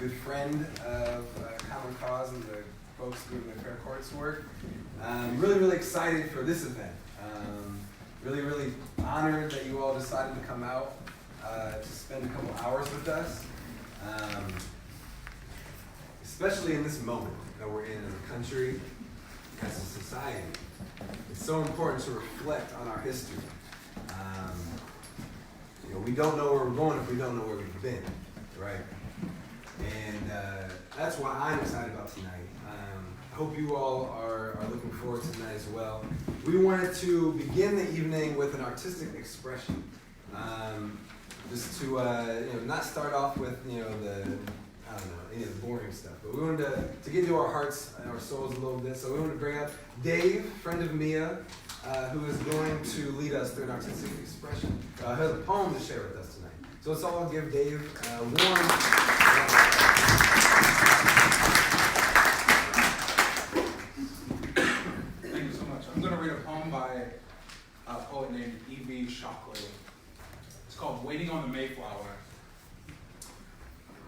good friend of Common Cause and the folks doing the fair courts work. Really excited for this event. Really honored that you all decided to come out to spend a couple hours with us. Especially in this moment that we're in as a country, as a society. It's so important to reflect on our history. We don't know where we're going if we don't know where we've been, right? And that's why I'm excited about tonight. I hope you all are looking forward to tonight as well. We wanted to begin the evening with an artistic expression. Just to not start off with any of the boring stuff, but we wanted to get into our hearts and our souls a little bit. So we wanted to bring up Dave, friend of Mia, who is going to lead us through an artistic expression. He has a poem to share with us tonight. So let's all give Dave a warm. Thank you so much. I'm going to read a poem by a poet named E.B. Shockley. It's called Waiting on the Mayflower.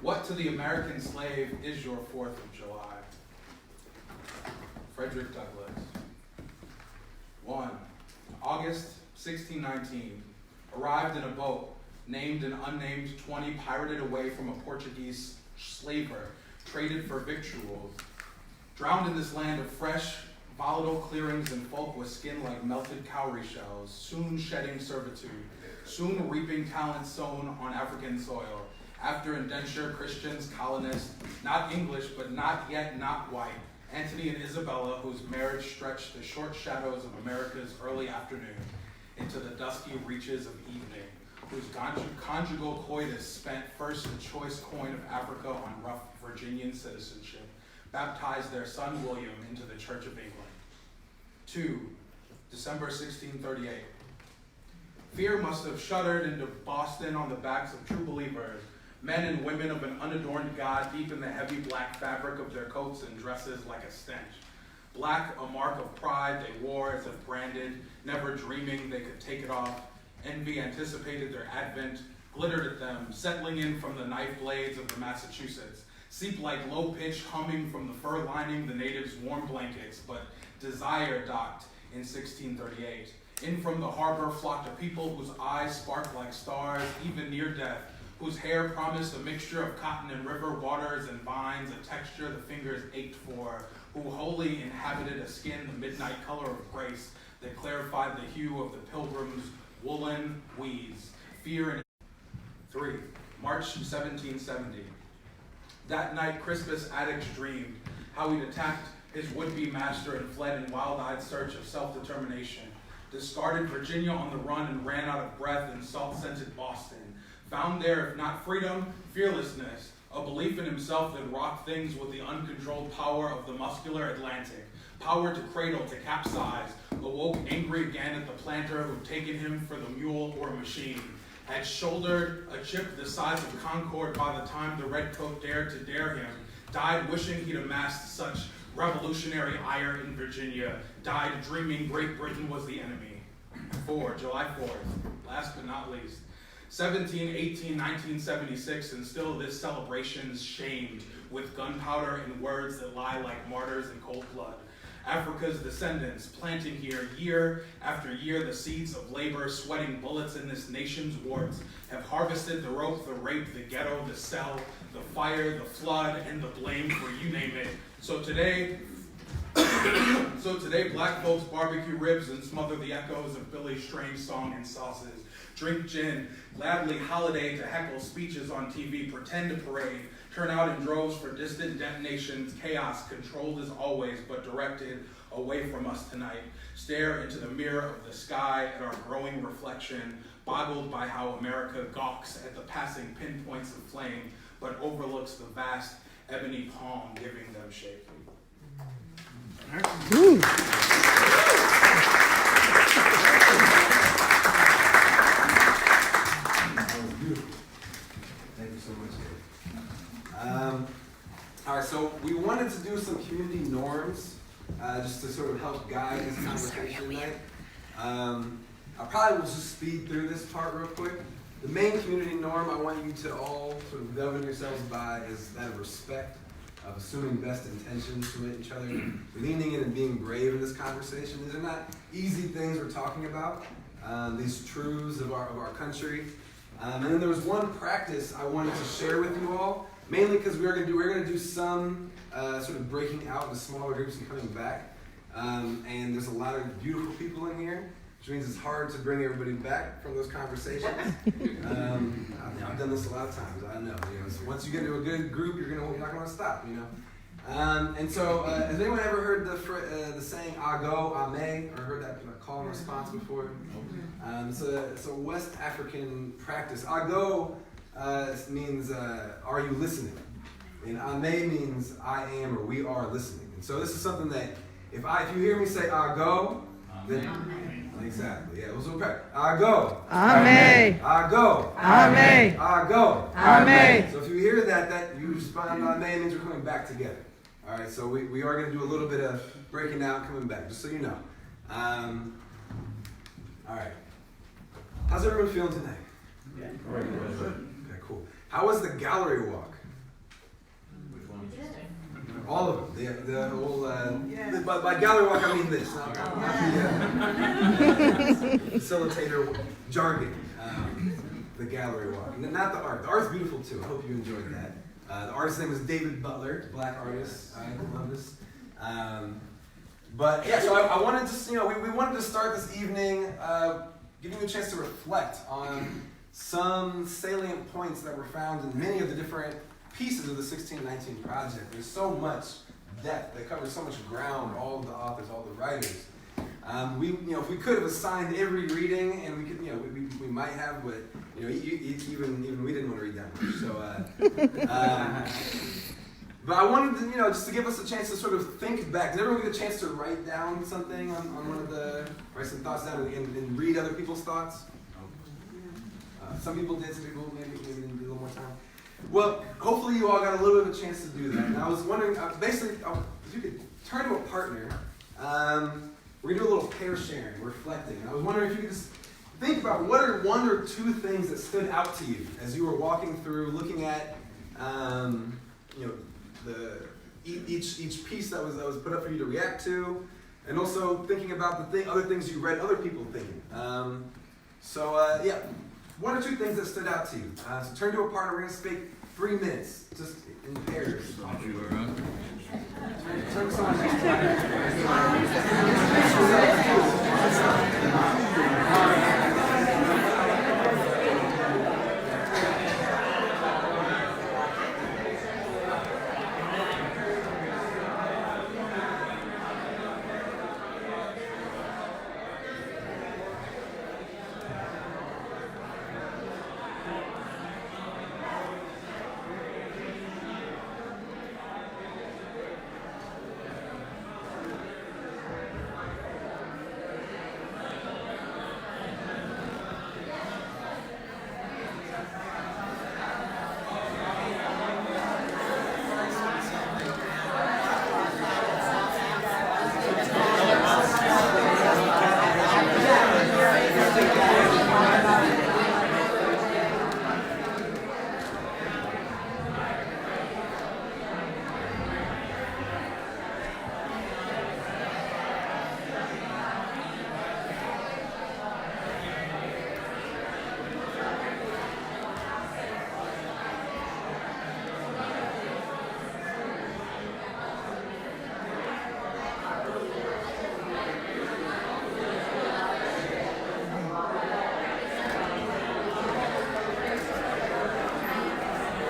What to the American slave is your 4th of July? Frederick Douglass. 1. August 1619. Arrived in a boat, named and unnamed 20, pirated away from a Portuguese slaver, traded for victuals. Drowned in this land of fresh, volatile clearings and folk with skin like melted cowrie shells, soon shedding servitude, soon reaping talent sown on African soil. After indenture, Christians, colonists, not English, but not yet not white, Antony and Isabella, whose marriage stretched the short shadows of America's early afternoon into the dusky reaches of evening, whose conjugal coitus spent first the choice coin of Africa on rough Virginian citizenship, baptized their son William into the Church of England. 2. December 1638. Fear must have shuddered into Boston on the backs of true believers, men and women of an unadorned God, deep in the heavy black fabric of their coats and dresses like a stench. Black, a mark of pride they wore as if branded, never dreaming they could take it off. Envy anticipated their advent, glittered at them, settling in from the knife blades of the Massachusetts. Seep like low-pitched humming from the fur lining the natives' warm blankets, but desire docked in 1638. In from the harbor flocked a people whose eyes sparked like stars, even near death, whose hair promised a mixture of cotton and river waters and vines, a texture the fingers ached for, who wholly inhabited a skin the midnight color of grace that clarified the hue of the pilgrim's woolen weeds. Fear and 3. March 1770. That night Crispus Attucks dreamed how he'd attacked his would-be master and fled in wild-eyed search of self-determination, discarded Virginia on the run and ran out of breath in salt-scented Boston. Found there, if not freedom, fearlessness, a belief in himself that rocked things with the uncontrolled power of the muscular Atlantic, power to cradle, to capsize, awoke angry again at the planter who'd taken him for the mule or machine, had shouldered a chip the size of Concord by the time the redcoat dared to dare him, died wishing he'd amassed such revolutionary ire in Virginia, died dreaming Great Britain was the enemy. 4. July 4th, last but not least. 1976, and still this celebration's shamed with gunpowder and words that lie like martyrs in cold blood. Africa's descendants planting here year after year the seeds of labor, sweating bullets in this nation's warts, have harvested the rope, the rape, the ghetto, the cell, the fire, the flood, and the blame for you name it. So today, black folks barbecue ribs and smother the echoes of Billy's strange song and sauces. Drink gin, gladly holiday to heckle speeches on TV, pretend to parade, turn out in droves for distant detonations, chaos controlled as always, but directed away from us tonight. Stare into the mirror of the sky at our growing reflection, boggled by how America gawks at the passing pinpoints of flame, but overlooks the vast ebony palm giving them shape. Thank you so much, Dave. All right, so we wanted to do some community norms just to sort of help guide this conversation tonight. I probably will just speed through this part real quick. The main community norm I want you to all sort of govern yourselves by is that of respect, of assuming best intentions to each other, leaning in and being brave in this conversation. These are not easy things we're talking about, these truths of our country. And then there was one practice I wanted to share with you all, mainly because we're going to do some sort of breaking out into smaller groups and coming back. And there's a lot of beautiful people in here, which means it's hard to bring everybody back from those conversations. I've done this a lot of times. I know. So once you get into a good group, you're not going to stop. And so, has anyone ever heard the saying "ago, ame," or heard that call and response before? It's a West African practice. Ago means "Are you listening?" and ame means "I am" or "We are listening." And so this is something that if you hear me say "ago," then exactly, yeah. So ago, ame, ago, ame, ago, ame. So if you hear that you respond ame means we're coming back together. All right, so we are going to do a little bit of breaking out and coming back, just so you know. All right. How's everyone feeling tonight? Yeah. Okay, cool. How was the gallery walk? All of them. The whole. By gallery walk, I mean this. Not the facilitator jargon. The gallery walk, not the art. The art's beautiful too. I hope you enjoyed that. The artist's name is David Butler, black artist. I love this. But yeah, so I wanted to, we wanted to start this evening giving you a chance to reflect on some salient points that were found in many of the different pieces of the 1619 project. There's so much depth. They cover so much ground, all of the authors, all the writers. If we could have assigned every reading, and we could, we might have, but even we didn't want to read that much. So, but I wanted to, just to give us a chance to sort of think back. Did everyone get a chance to write down something on one of write some thoughts down and read other people's thoughts? Some people did. Some people maybe need a little more time. Well, hopefully you all got a little bit of a chance to do that. And I was wondering, basically, if you could turn to a partner. We're going to do a little pair sharing, reflecting. And I was wondering if you could just think about what are one or two things that stood out to you as you were walking through, looking at, each piece that was put up for you to react to, and also thinking about the other things you read other people thinking. One or two things that stood out to you. So turn to a partner. We're going to speak 3 minutes, just in pairs. Turn to someone next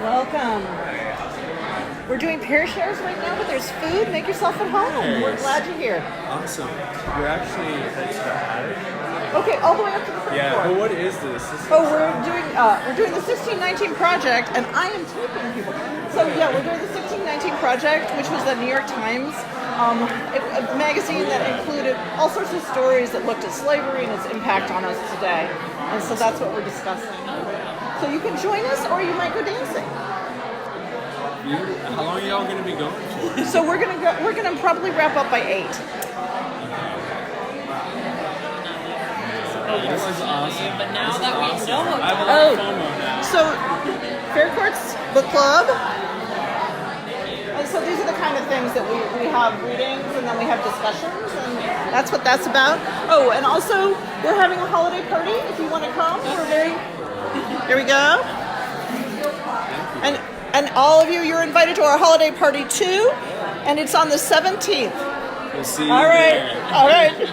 Welcome. We're doing pair shares right now, but there's food. Make yourself at home. Nice. We're glad you're here. Awesome. You're actually headed to the attic? Okay, all the way up to the first Yeah, floor. but what is this? We're doing the 1619 project, and I am taping people. So yeah, we're doing the 1619 project, which was the New York Times a magazine that included all sorts of stories that looked at slavery and its impact on us today. And so that's what we're discussing. So you can join us, or you might go dancing. How long are y'all going to be going for? So we're gonna probably wrap up by 8. This is awesome. But now that we know I have a about lot of FOMO now. So, Faircourt's book club. And so these are the kind of things that we have readings and then we have discussions, and that's what that's about. Oh, and also we're having a holiday party. If you want to come, we're very. Here we go. And all of you, you're invited to our holiday party too, and it's on the 17th. We'll see you All right. there. All right.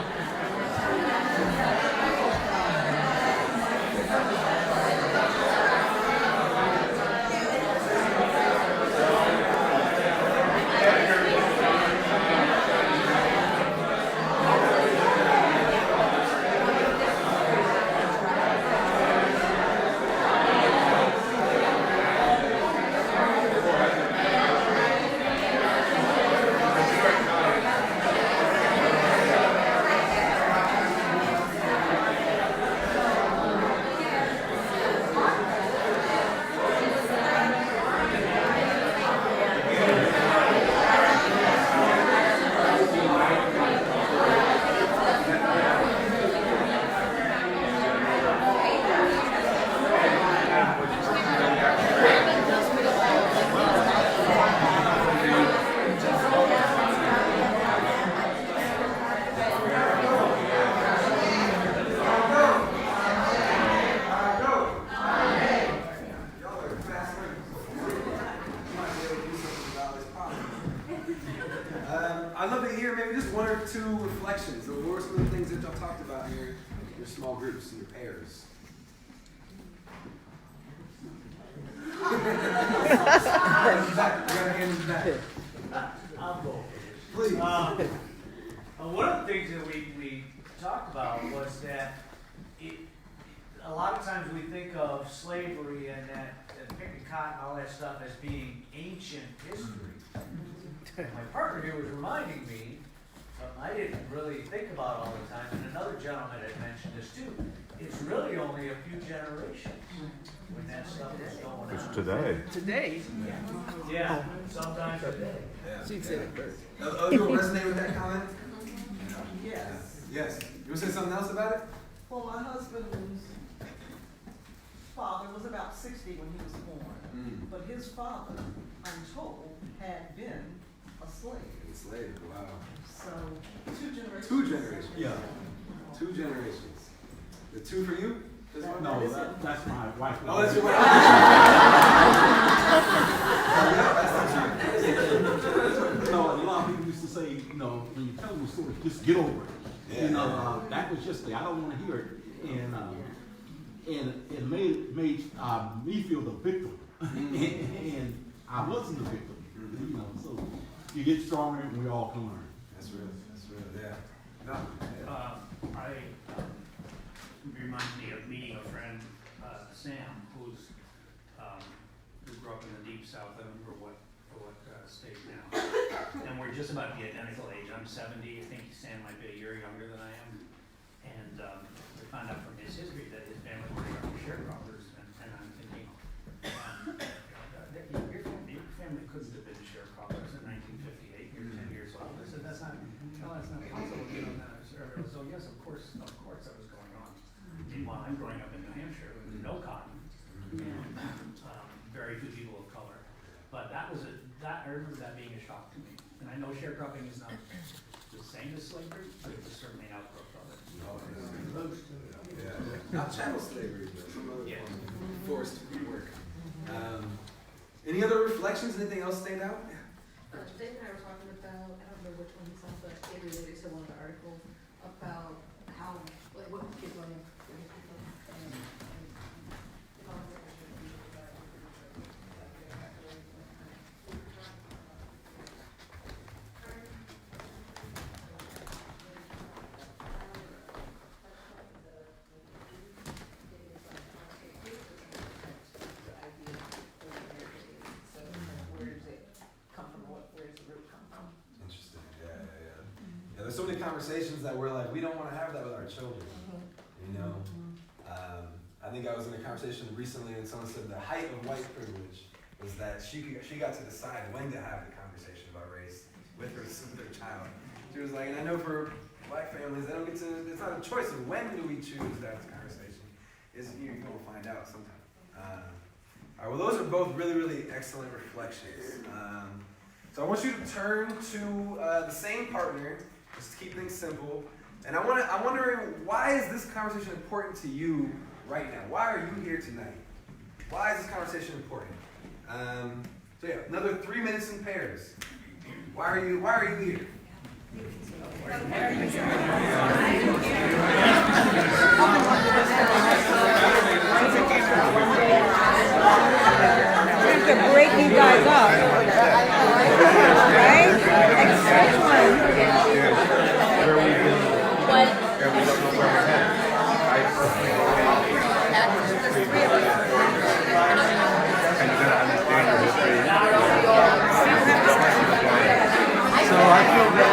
I'd love to hear maybe just one or two reflections. What were some of the things that y'all talked about in your small groups, in your pairs? Back. You gotta hand it back. I'll go. Please. One of the things that we talked about was that a lot of times we think of slavery and picking cotton and all that stuff as being ancient history. My partner here was reminding me, I didn't really think about it all the time, and another gentleman had mentioned this too. It's really only a few generations when that stuff is going on. It's today. Today. Yeah, sometimes today. Yeah. She'd say it first. Oh, you resonate with that comment? Yes. Yes. You want to say something else about it? Well, my husband's father was about 60 when he was born, but his father, I'm told, had been a slave. Enslaved. Wow. So 2 generations. 2 generations. Yeah. 2 generations. The 2 for you? As well? No, that's my wife. Oh, that's your wife. No, a lot of people used to say, when you tell them a story, just get over it. Yeah. That was just I don't want to hear it, and it made me feel the victim, and I wasn't the victim. So you get stronger, and we all can learn. That's real. That's real. Yeah. No. Reminds me of meeting a friend, Sam, who grew up in the deep south. I don't remember what state now. And we're just about the identical age. I'm 70. I think Sam might be a year younger than I am. And we found out from his history that his family were sharecroppers. And I'm thinking, your family couldn't have been sharecroppers in 1958. You're 10 years old. I said, that's not possible. So yes, of course that was going on. Meanwhile, I'm growing up in New Hampshire with no cotton and very few people of color. But I remember that being a shock to me. And I know sharecropping is not the same as slavery, but it's certainly an outgrowth of it. Yeah. Not chattel slavery, but some other form of forced work. Any other reflections? Anything else stand out? Dave and I were talking about, I don't remember which one he saw, but it related to one of the articles about how, what kids learning. There's so many conversations that we're like, we don't want to have that with our children. I think I was in a conversation recently and someone said the height of white privilege was that she got to decide when to have the conversation about race with her child. She was like, and I know for black families, they don't get to, it's not a choice of when do we choose to have this conversation. You're going to find out sometime. All right, well, those are both really, really excellent reflections. So I want you to turn to the same partner, just to keep things simple. And I'm wondering, why is this conversation important to you right now? Why are you here tonight? Why is this conversation important? So yeah, another 3 minutes in pairs. Why are you here? To break you guys up, right? Excuse me. Where we've been, and we don't know where we're headed. I personally don't know. And you're going to understand your history. So I feel that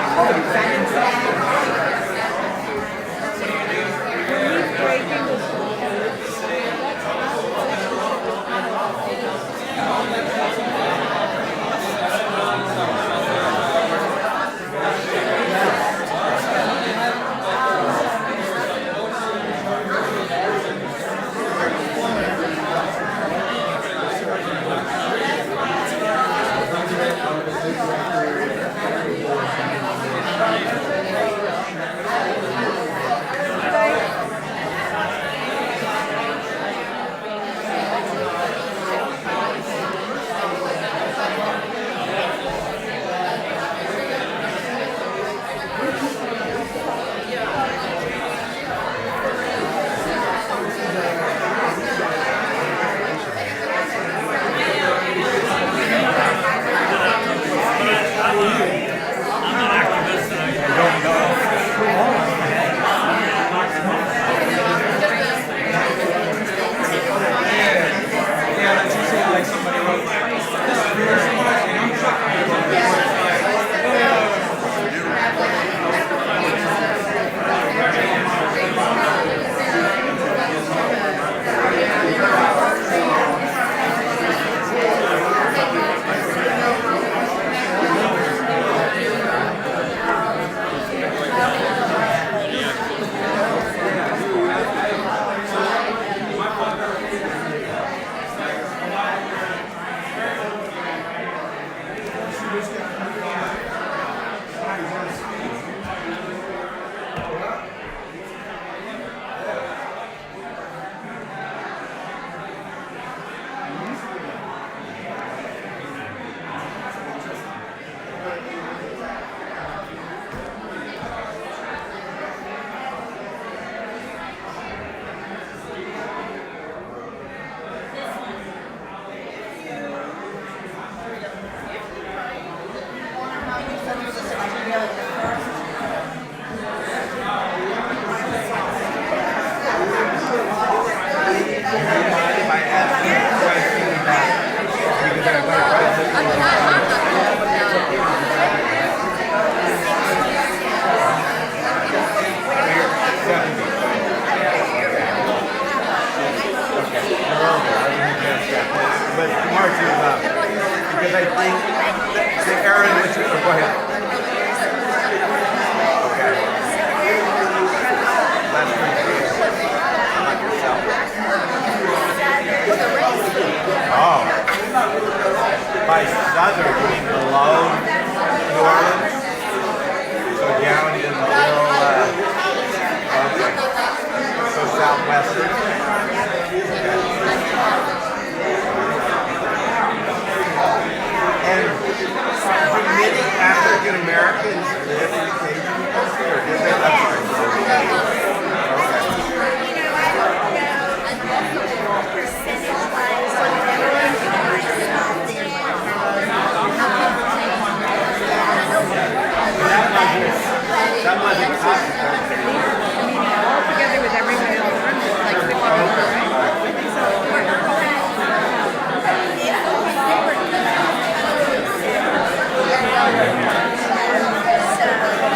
So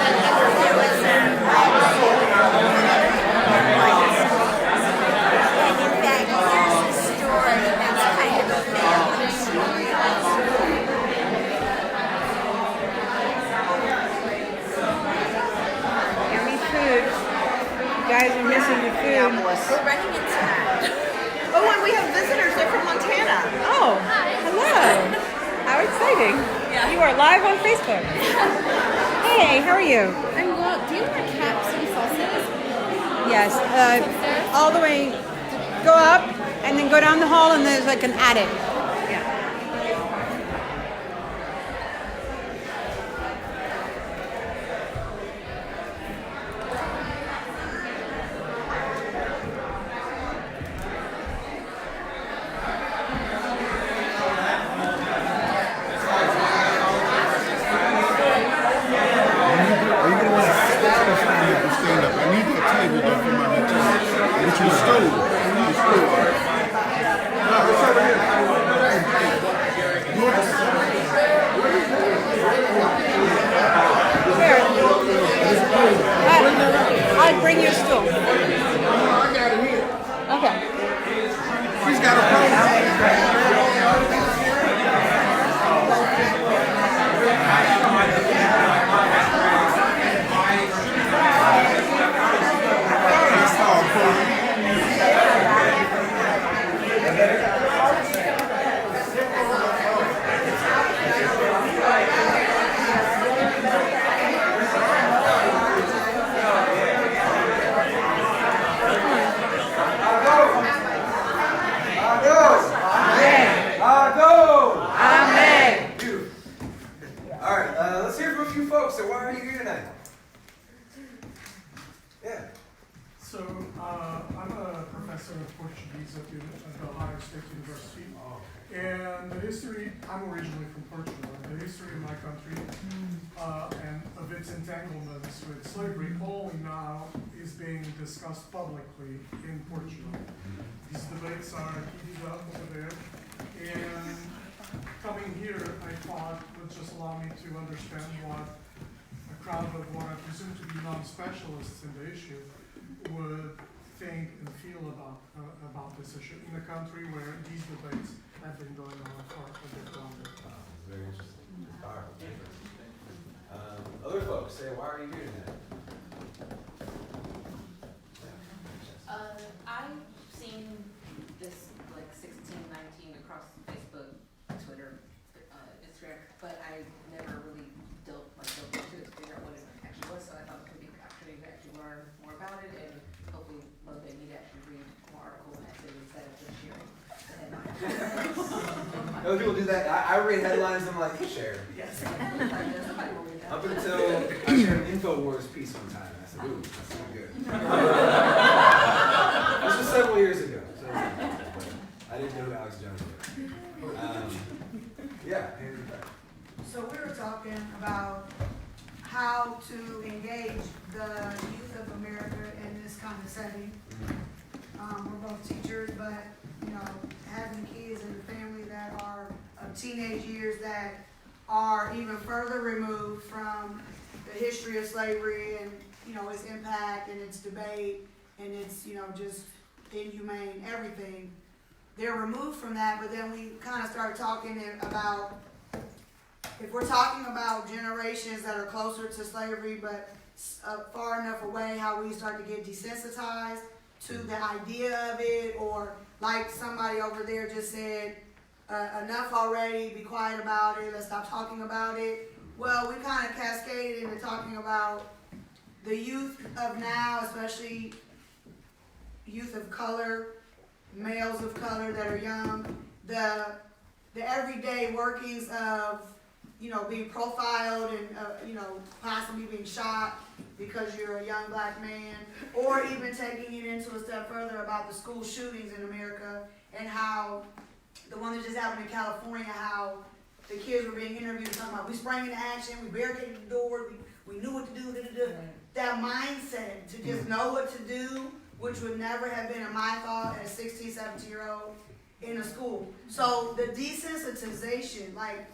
We're running into that. Oh, and we have visitors. They're from Montana. Oh, hello. How exciting. You are live on Facebook. Hey, how are you? I'm well. Do you wear caps and sauces? Yes, all the way, go up and then go down the hall and there's like an attic. I'd bring your stool. Okay. She's got a problem. Let's hear from a few folks. So why are you here tonight? Yeah. So I'm a professor of Portuguese at the Ohio State University. And the history, I'm originally from Portugal, and the history of my country and of its entanglements with slavery only now is being discussed publicly in Portugal. These debates are heated up over there, and coming here I thought would just allow me to understand what a crowd of what I presume to be non-specialists in the issue would think and feel about this issue in a country where these debates have been going on for a bit longer. It's very interesting. It's powerful. Other folks say, why are you here tonight? I've seen this like 1619 across Facebook, Twitter, Instagram, but I never really dove into it to figure out what it actually was. So I thought it could be an opportunity to actually learn more about it, and hopefully motivate me to actually read more articles instead of just sharing the headlines. Other people do that. I read headlines and I'm like, share. Yes. Up until I shared an InfoWars piece one time. I said, ooh, that's not good. This was several years ago. So I didn't know who Alex Jones was. Yeah, hand it back. So we were talking about how to engage the youth of America in this kind of setting. We're both teachers, but having kids in the family that are of teenage years that are even further removed from the history of slavery and its impact and its debate and its just inhumane everything. They're removed from that, but then we kind of started talking about if we're talking about generations that are closer to slavery but far enough away, how we start to get desensitized to the idea of it, or like somebody over there just said, enough already, be quiet about it, let's stop talking about it. Well, we kind of cascaded into talking about the youth of now, especially youth of color, males of color that are young, the everyday workings of being profiled and possibly being shot because you're a young black man, or even taking it into a step further about the school shootings in America and how the one that just happened in California, how the kids were being interviewed talking about we sprang into action, we barricaded the door, we knew what to do, That mindset to just know what to do, which would never have been in my thought as a 16, 17-year-old in a school. So the desensitization, like,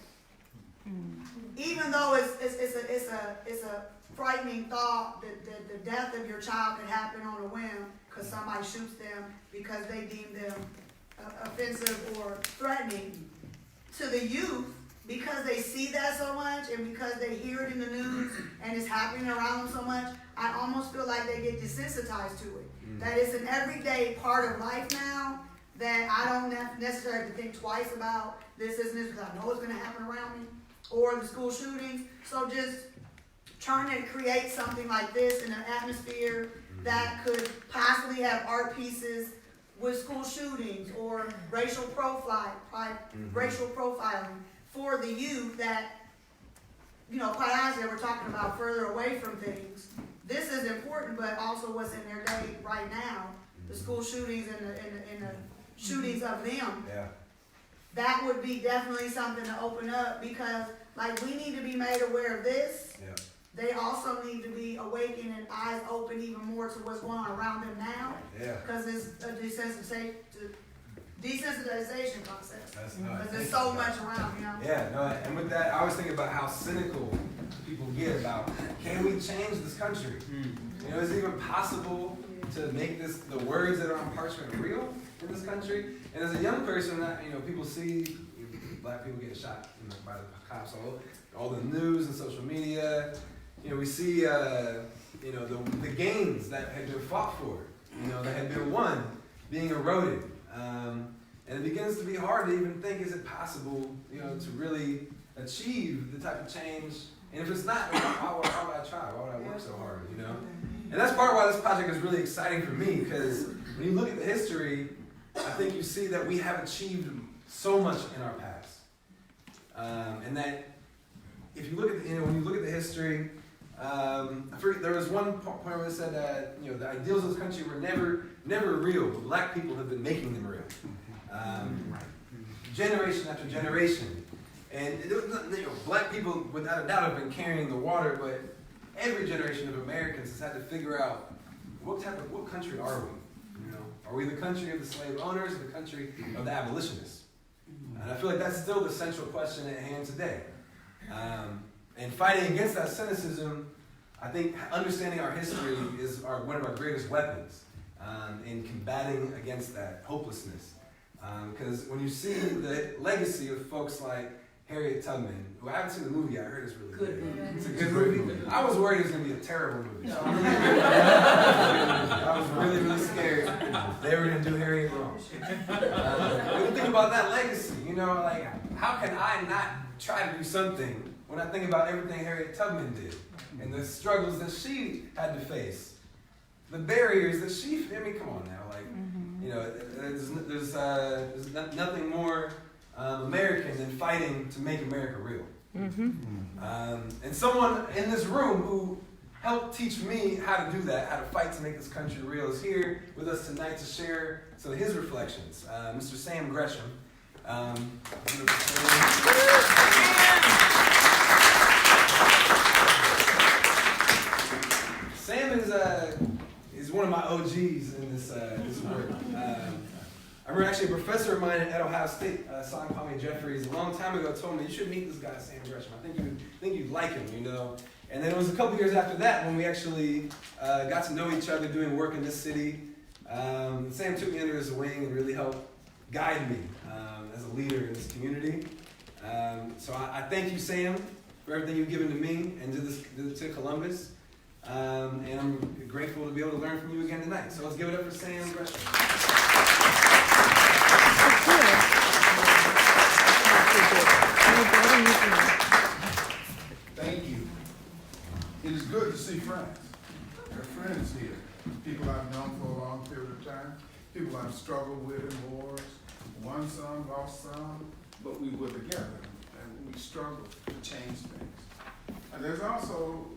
even though it's a frightening thought that the death of your child could happen on a whim because somebody shoots them because they deem them offensive or threatening, to the youth, because they see that so much and because they hear it in the news and it's happening around them so much, I almost feel like they get desensitized to it. that it's an everyday part of life now, that I don't necessarily have to think twice about this, because I know it's gonna happen around me, or the school shootings. So just trying to create something like this in an atmosphere that could possibly have art pieces with school shootings or racial profiling for the youth that, quite honestly, we're talking about further away from things. This is important, but also what's in their day right now, the school shootings and the shootings of them. Yeah. That would be definitely something to open up, because we need to be made aware of this. Yeah. They also need to be awakened and eyes open even more to what's going on around them now. Yeah. Because it's a desensitization process. That's because there's so much around, Yeah, no, and with that, I always think about how cynical people get about, can we change this country? Is it even possible to make the words that are on parchment real in this country? And as a young person, people see black people get shot by the cops, all the news and social media. We see, the gains that had been fought for, that had been won, being eroded. And it begins to be hard to even think, is it possible, to really achieve the type of change? And if it's not, why would I try? Why would I work so hard, And that's part of why this project is really exciting for me, because when you look at the history, I think you see that we have achieved so much in our past. And that if you look at, when you look at the history, there was one point where it said that, the ideals of this country were never real, but black people have been making them real. Generation after generation. And black people, without a doubt, have been carrying the water, but every generation of Americans has had to figure out what country are we? Are we the country of the slave owners or the country of the abolitionists? And I feel like that's still the central question at hand today. And fighting against that cynicism, I think understanding our history is one of our greatest weapons in combating against that hopelessness. Because when you see the legacy of folks like Harriet Tubman, who I haven't seen the movie yet, I heard it's really good. It's a good movie. I was worried it was going to be a terrible movie. So I was really, really scared they were going to do Harriet wrong. When you think about that legacy, how can I not try to do something when I think about everything Harriet Tubman did and the struggles that she had to face, the barriers that come on now, there's nothing more American than fighting to make America real. And someone in this room who helped teach me how to do that, how to fight to make this country real, is here with us tonight to share some of his reflections. Mr. Sam Gresham. Sam is one of my OGs in this work. I remember actually a professor of mine at Ohio State, Son Kwame Jeffries, a long time ago told me, you should meet this guy, Sam Gresham. I think you'd like him, And then it was a couple years after that when we actually got to know each other doing work in this city. Sam took me under his wing and really helped guide me as a leader in this community. So I thank you, Sam, for everything you've given to me and to Columbus. And I'm grateful to be able to learn from you again tonight. So let's give it up for Sam Gresham. Thank you. It is good to see friends. There are friends here. People I've known for a long period of time. People I've struggled with in wars. Won some, lost some, but we were together and we struggled to change things. And there's also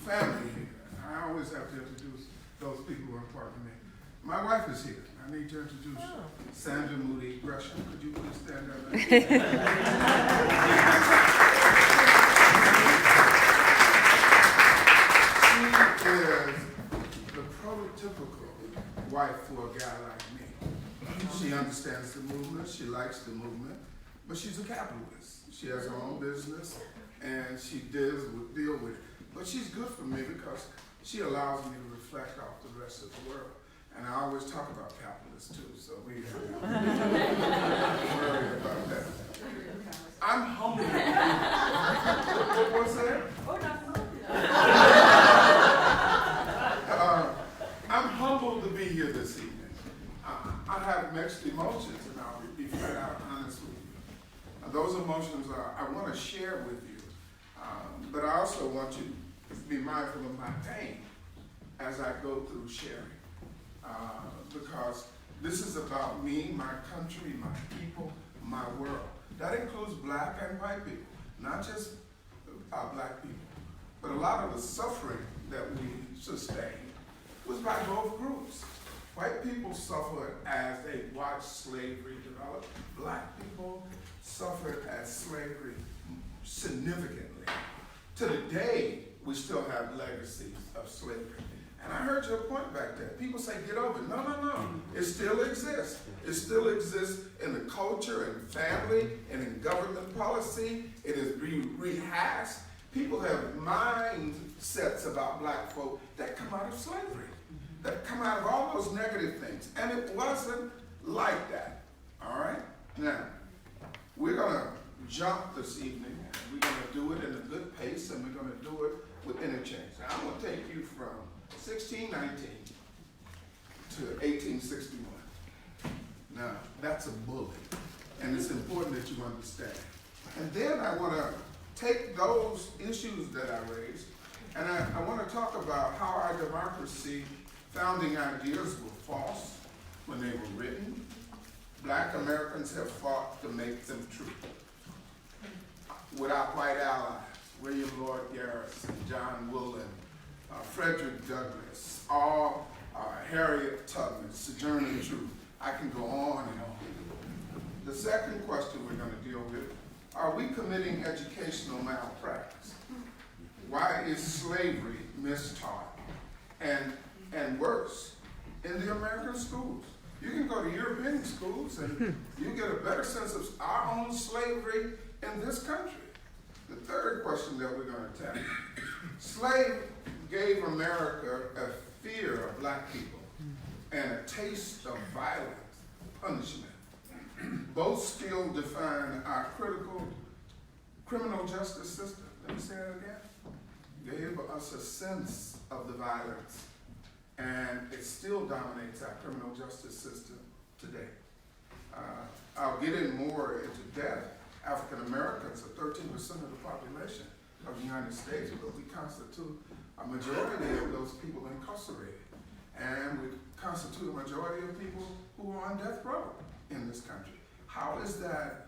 family here. I always have to introduce those people who are important to me. My wife is here. I need to introduce Sandra Moody Gresham. Could you please stand up? She is the prototypical wife for a guy like me. She understands the movement. She likes the movement. But she's a capitalist. She has her own business, and she deal with it. But she's good for me because she allows me to reflect off the rest of the world. And I always talk about capitalists too, so we have to worry about that. I'm humbled. What's that? I'm humbled to be want to share with you. But I also want you to be mindful of my pain as I go through sharing. Because this is about me, my country, my people, my world. That includes black and white people, not just black people. But a lot of the suffering that we sustained was by both groups. White people suffered as they watched slavery develop. Black people suffered as slavery significantly. To the day, we still have legacies of slavery. And I heard your point back there. People say, get over it. No, no, no. It still exists. It still exists in the culture and family and in government policy. It is rehashed. People have mindsets about black folk that come out of slavery, that come out of all those negative things. And it wasn't like that. All right? Now, we're going to jump this evening. We're going to do it in a good pace, and we're going to do it with interchange. Now, I'm going to take you from 1619 to 1861. Now, that's a bullet, and it's important that you understand. And then I want to take those issues that I raised, and I want to talk about how our democracy founding ideas were false when they were written. Black Americans have fought to make them true. Without white allies, William Lloyd Garrison, John Woolen, Frederick Douglass, all Harriet Tubman, Sojourner Truth. I can go on and on. The second question we're going to deal with, are we committing educational malpractice? Why is slavery mistaught? And worse, in the American schools. You can go to European schools and you get a better sense of our own slavery in this country. The third question that we're going to tackle, slave gave America a fear of black people and a taste of violence, punishment. Both still define our critical criminal justice system. Let me say that again. Gave us a sense of the violence, and it still dominates our criminal justice system today. I'll get in more into depth. African Americans are 13% of the population of the United States, but we constitute a majority of those people incarcerated. And we constitute a majority of people who are on death row in this country. How is that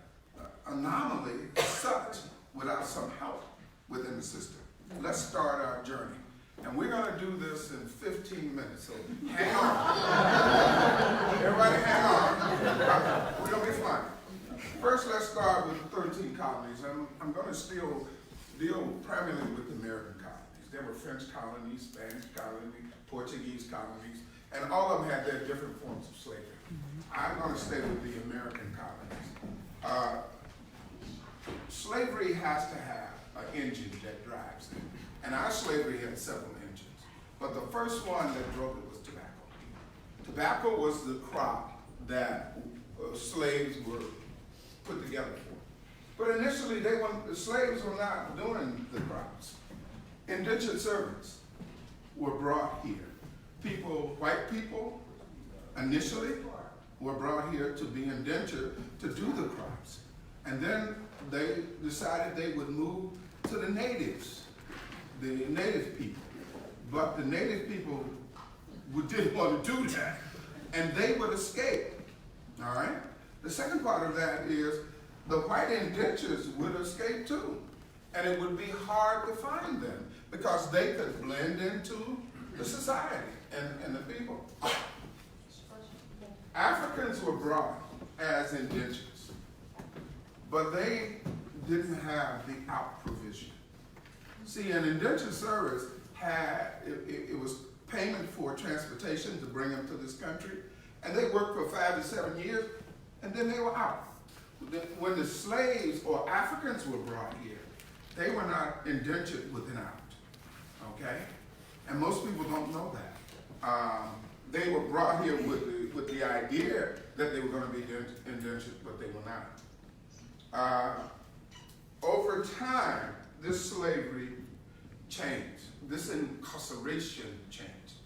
anomaly such without some help within the system? Let's start our journey. And we're going to do this in 15 minutes, so hang on. Everybody hang on. We're going to be fine. First, let's start with the 13 colonies. I'm going to still deal primarily with the American colonies. There were French colonies, Spanish colonies, Portuguese colonies, and all of them had their different forms of slavery. I'm going to stay with the American colonies. Slavery has to have an engine that drives it. And our slavery had several engines. But the first one that drove it was tobacco. Tobacco was the crop that slaves were put together for. But initially, the slaves were not doing the crops. Indentured servants were brought here. White people, initially, were brought here to be indentured to do the crops. And then they decided they would move to the natives, the native people. But the native people didn't want to do that, and they would escape, all right? The second part of that is the white indentures would escape too, and it would be hard to find them because they could blend into the society and the people. Africans were brought as indentures, but they didn't have the out provision. See, an indentured service it was payment for transportation to bring them to this country, and they worked for 5 to 7 years, and then they were out. When the slaves or Africans were brought here, they were not indentured with an out, okay? And most people don't know that. They were brought here with the idea that they were going to be indentured, but they were not. Over time, this slavery changed. This incarceration changed.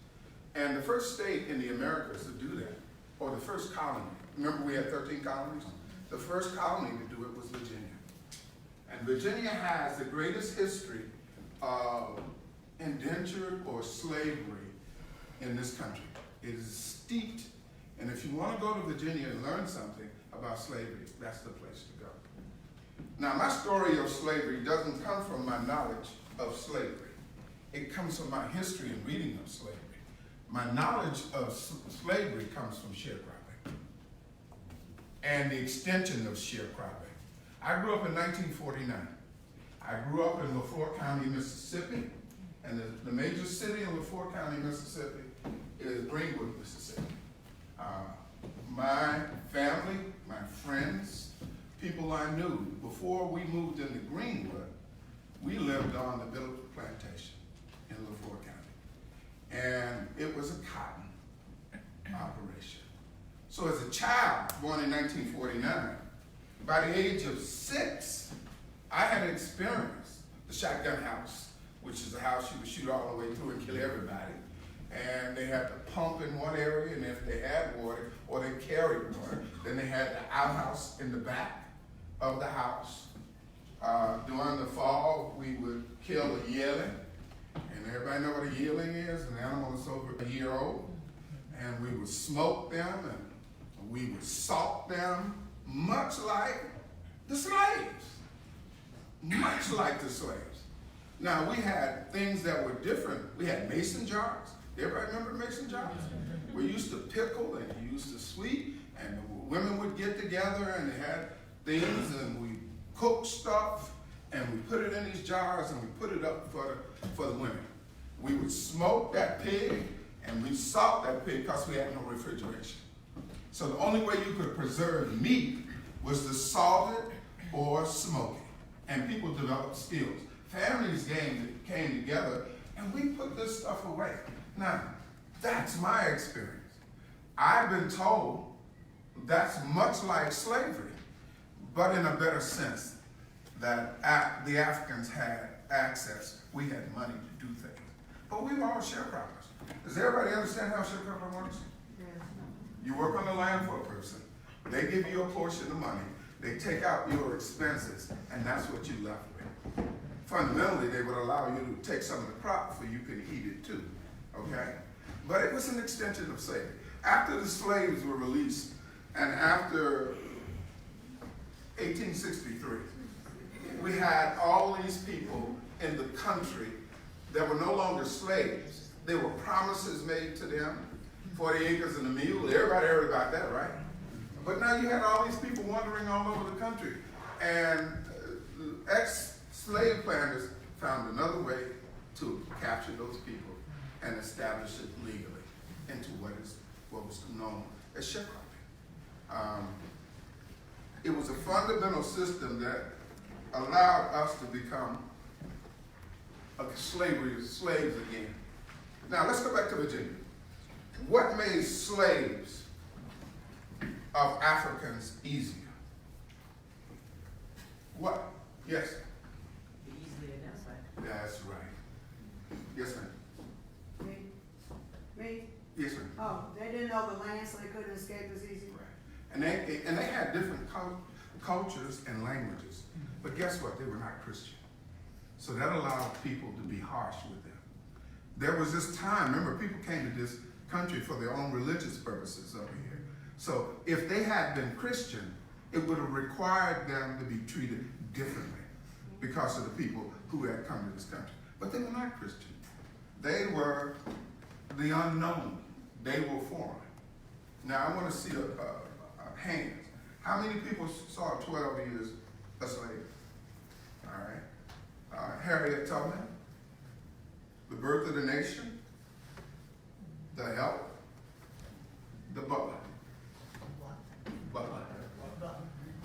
And the first state in the Americas to do that, or the first colony, remember we had 13 colonies? The first colony to do it was Virginia. And Virginia has the greatest history of indentured or slavery in this country. It is steeped, and if you want to go to Virginia and learn something about slavery, that's the place to go. Now, my story of slavery doesn't come from my knowledge of slavery. It comes from my history and reading of slavery. My knowledge of slavery comes from sharecropping and the extension of sharecropping. I grew up in 1949. I grew up in LaForte County, Mississippi, and the major city in LaForte County, Mississippi is Greenwood, Mississippi. My family, my friends, people I knew, before we moved into Greenwood, we lived on the Village Plantation in LaForte County. And it was a cotton operation. So as a child, born in 1949, by the age of 6, I had experienced the shotgun house, which is a house you would shoot all the way through and kill everybody. And they had the pump in one area, and if they had water, or they carried water, then they had the outhouse in the back of the house. During the fall, we would kill a yearling, and everybody know what a yearling is, an animal that's over a year old. And we would smoke them, and we would salt them, much like the slaves. Much like the slaves. Now, we had things that were different. We had mason jars. Everybody remember mason jars? We used to pickle and used to sweep, and the women would get together and they had things, and we cooked stuff, and we put it in these jars, and we put it up for the women. We would smoke that pig, and we salt that pig because we had no refrigeration. So the only way you could preserve meat was to salt it or smoke it, and people developed skills. Families came together, and we put this stuff away. Now, that's my experience. I've been told that's much like slavery, but in a better sense, that the Africans had access. We had money to do things. But we were all sharecroppers. Does everybody understand how sharecropping works? You work on the land for a person. They give you a portion of money. They take out your expenses, and that's what you left with. Fundamentally, they would allow you to take some of the crop so you could eat it too, okay? But it was an extension of slavery. After the slaves were released, and after 1863, we had all these people in the country that were no longer slaves. There were promises made to them, 40 acres and a mule. Everybody heard about that, right? But now you had all these people wandering all over the country. And ex-slave planters found another way to capture those people and establish it legally into what was known as sharecropping. It was a fundamental system that allowed us to become slaves again. Now let's go back to Virginia. What made slaves of Africans easier? What? Yes? Easily identified. That's right. Yes, ma'am. Me? Yes, ma'am. Oh, they didn't know the land, so they couldn't escape as easy. Right. And they had different cultures and languages. But guess what? They were not Christian. So that allowed people to be harsh with them. There was this time, remember, people came to this country for their own religious purposes over here. So if they had been Christian, it would have required them to be treated differently because of the people who had come to this country. But they were not Christian. They were the unknown. They were foreign. Now I want to see a hand. How many people saw 12 years a slave? All right. Harriet Tubman, The Birth of the Nation, The Help, The Butler. All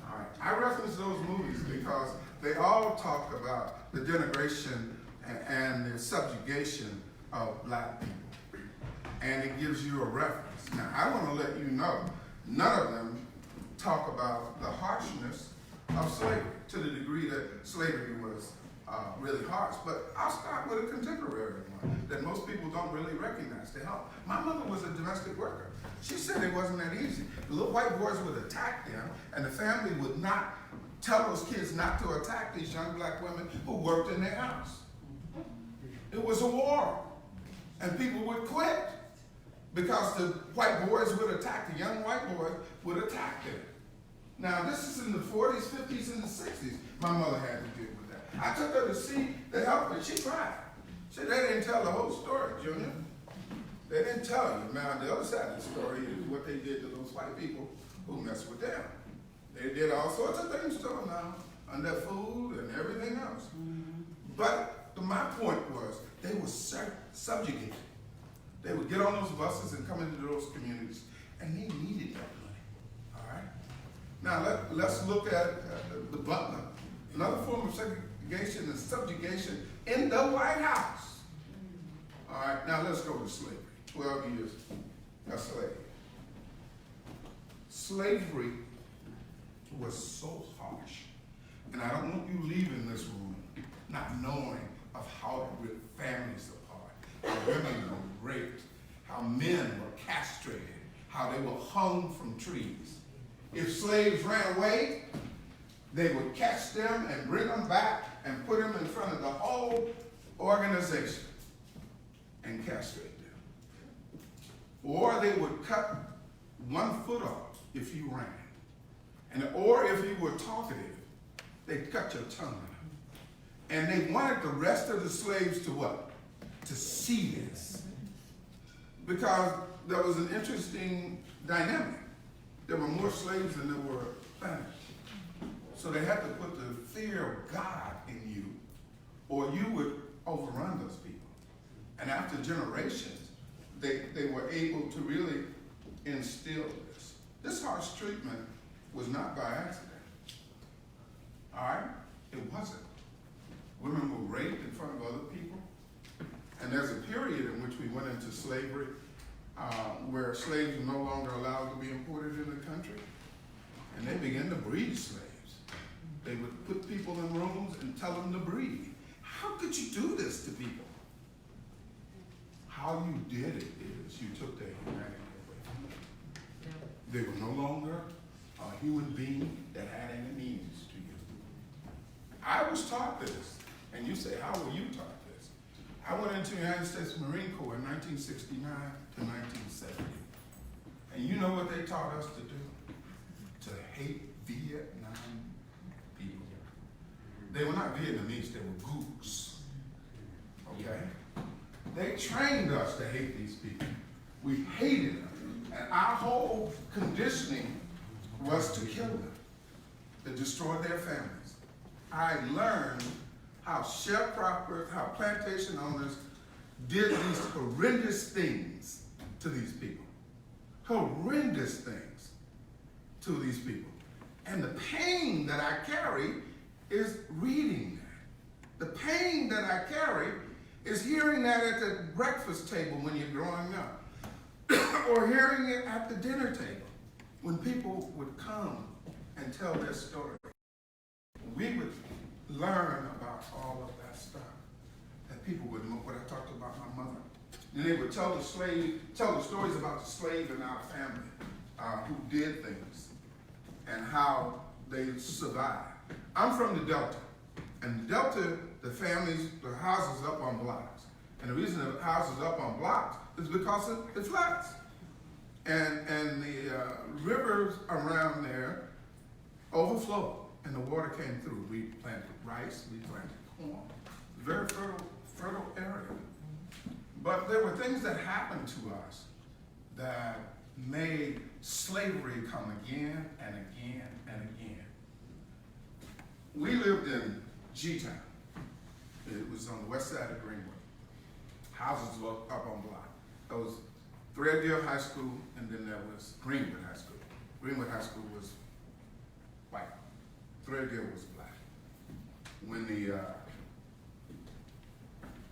right. I reference those movies because they all talk about the denigration and the subjugation of black people. And it gives you a reference. Now, I want to let you know, none of them talk about the harshness of slavery to the degree that slavery was really harsh. But I'll start with a contemporary one that most people don't really recognize to help. My mother was a domestic worker. She said it wasn't that easy. The little white boys would attack them, and the family would not tell those kids not to attack these young black women who worked in their house. It was a war, and people would quit because the white boys would attack, the young white boys would attack them. Now, this is in the 40s, 50s, and the 60s. My mother had to deal with that. I took her to see the help, and she cried. She said, they didn't tell the whole story, Junior. They didn't tell you. Now, the other side of the story is what they did to those white people who messed with them. They did all sorts of things to them now, on their food and everything else. But my point was, they were subjugated. They would get on those buses and come into those communities, and they needed that money. All right? Now, let's look at the butler. Another form of segregation and subjugation in the White House. All right, now let's go to slavery. 12 years a slave. Slavery was so harsh, and I don't want you leaving this room not knowing of how it ripped families apart, how women were raped, how men were castrated, how they were hung from trees. If slaves ran away, they would catch them and bring them back and put them in front of the whole organization and castrate them. Or they would cut 1 foot off if you ran. Or if you were talkative, they'd cut your tongue out. And they wanted the rest of the slaves to what? To see this. Because there was an interesting dynamic. There were more slaves than there were families. So they had to put the fear of God in you, or you would overrun those people. And after generations, they were able to really instill this. This harsh treatment was not by accident. All right? It wasn't. Women were raped in front of other people. And there's a period in which we went into slavery where slaves were no longer allowed to be imported in the country. And they began to breed slaves. They would put people in rooms and tell them to breed. How could you do this to people? How you did it is you took their humanity away from them. They were no longer a human being that had any meanings to you. I was taught this, and you say, how were you taught this? I went into the United States Marine Corps in 1969 to 1970. And you know what they taught us to do? To hate Vietnam people. They were not Vietnamese, they were Gooks. Okay? They trained us to hate these people. We hated them. And our whole conditioning was to kill them, to destroy their families. I learned how sharecroppers, how plantation owners did these horrendous things to these people. Horrendous things to these people. And the pain that I carry is reading that. The pain that I carry is hearing that at the breakfast table when you're growing up, or hearing it at the dinner table when people would come and tell their story. We would learn about all of that stuff that people would know. What I talked about my mother, and they would tell the stories about the slave in our family who did things and how they survived. I'm from the Delta, and the Delta, the families, the houses up on blocks. And the reason the house is up on blocks is because it floods. And the rivers around there overflowed, and the water came through. We planted rice, we planted corn. Very fertile area. But there were things that happened to us that made slavery come again and again and again. We lived in G-Town. It was on the west side of Greenwood. Houses were up on block. There was Threadgill High School, and then there was Greenwood High School. Greenwood High School was white. Threadgill was black. When the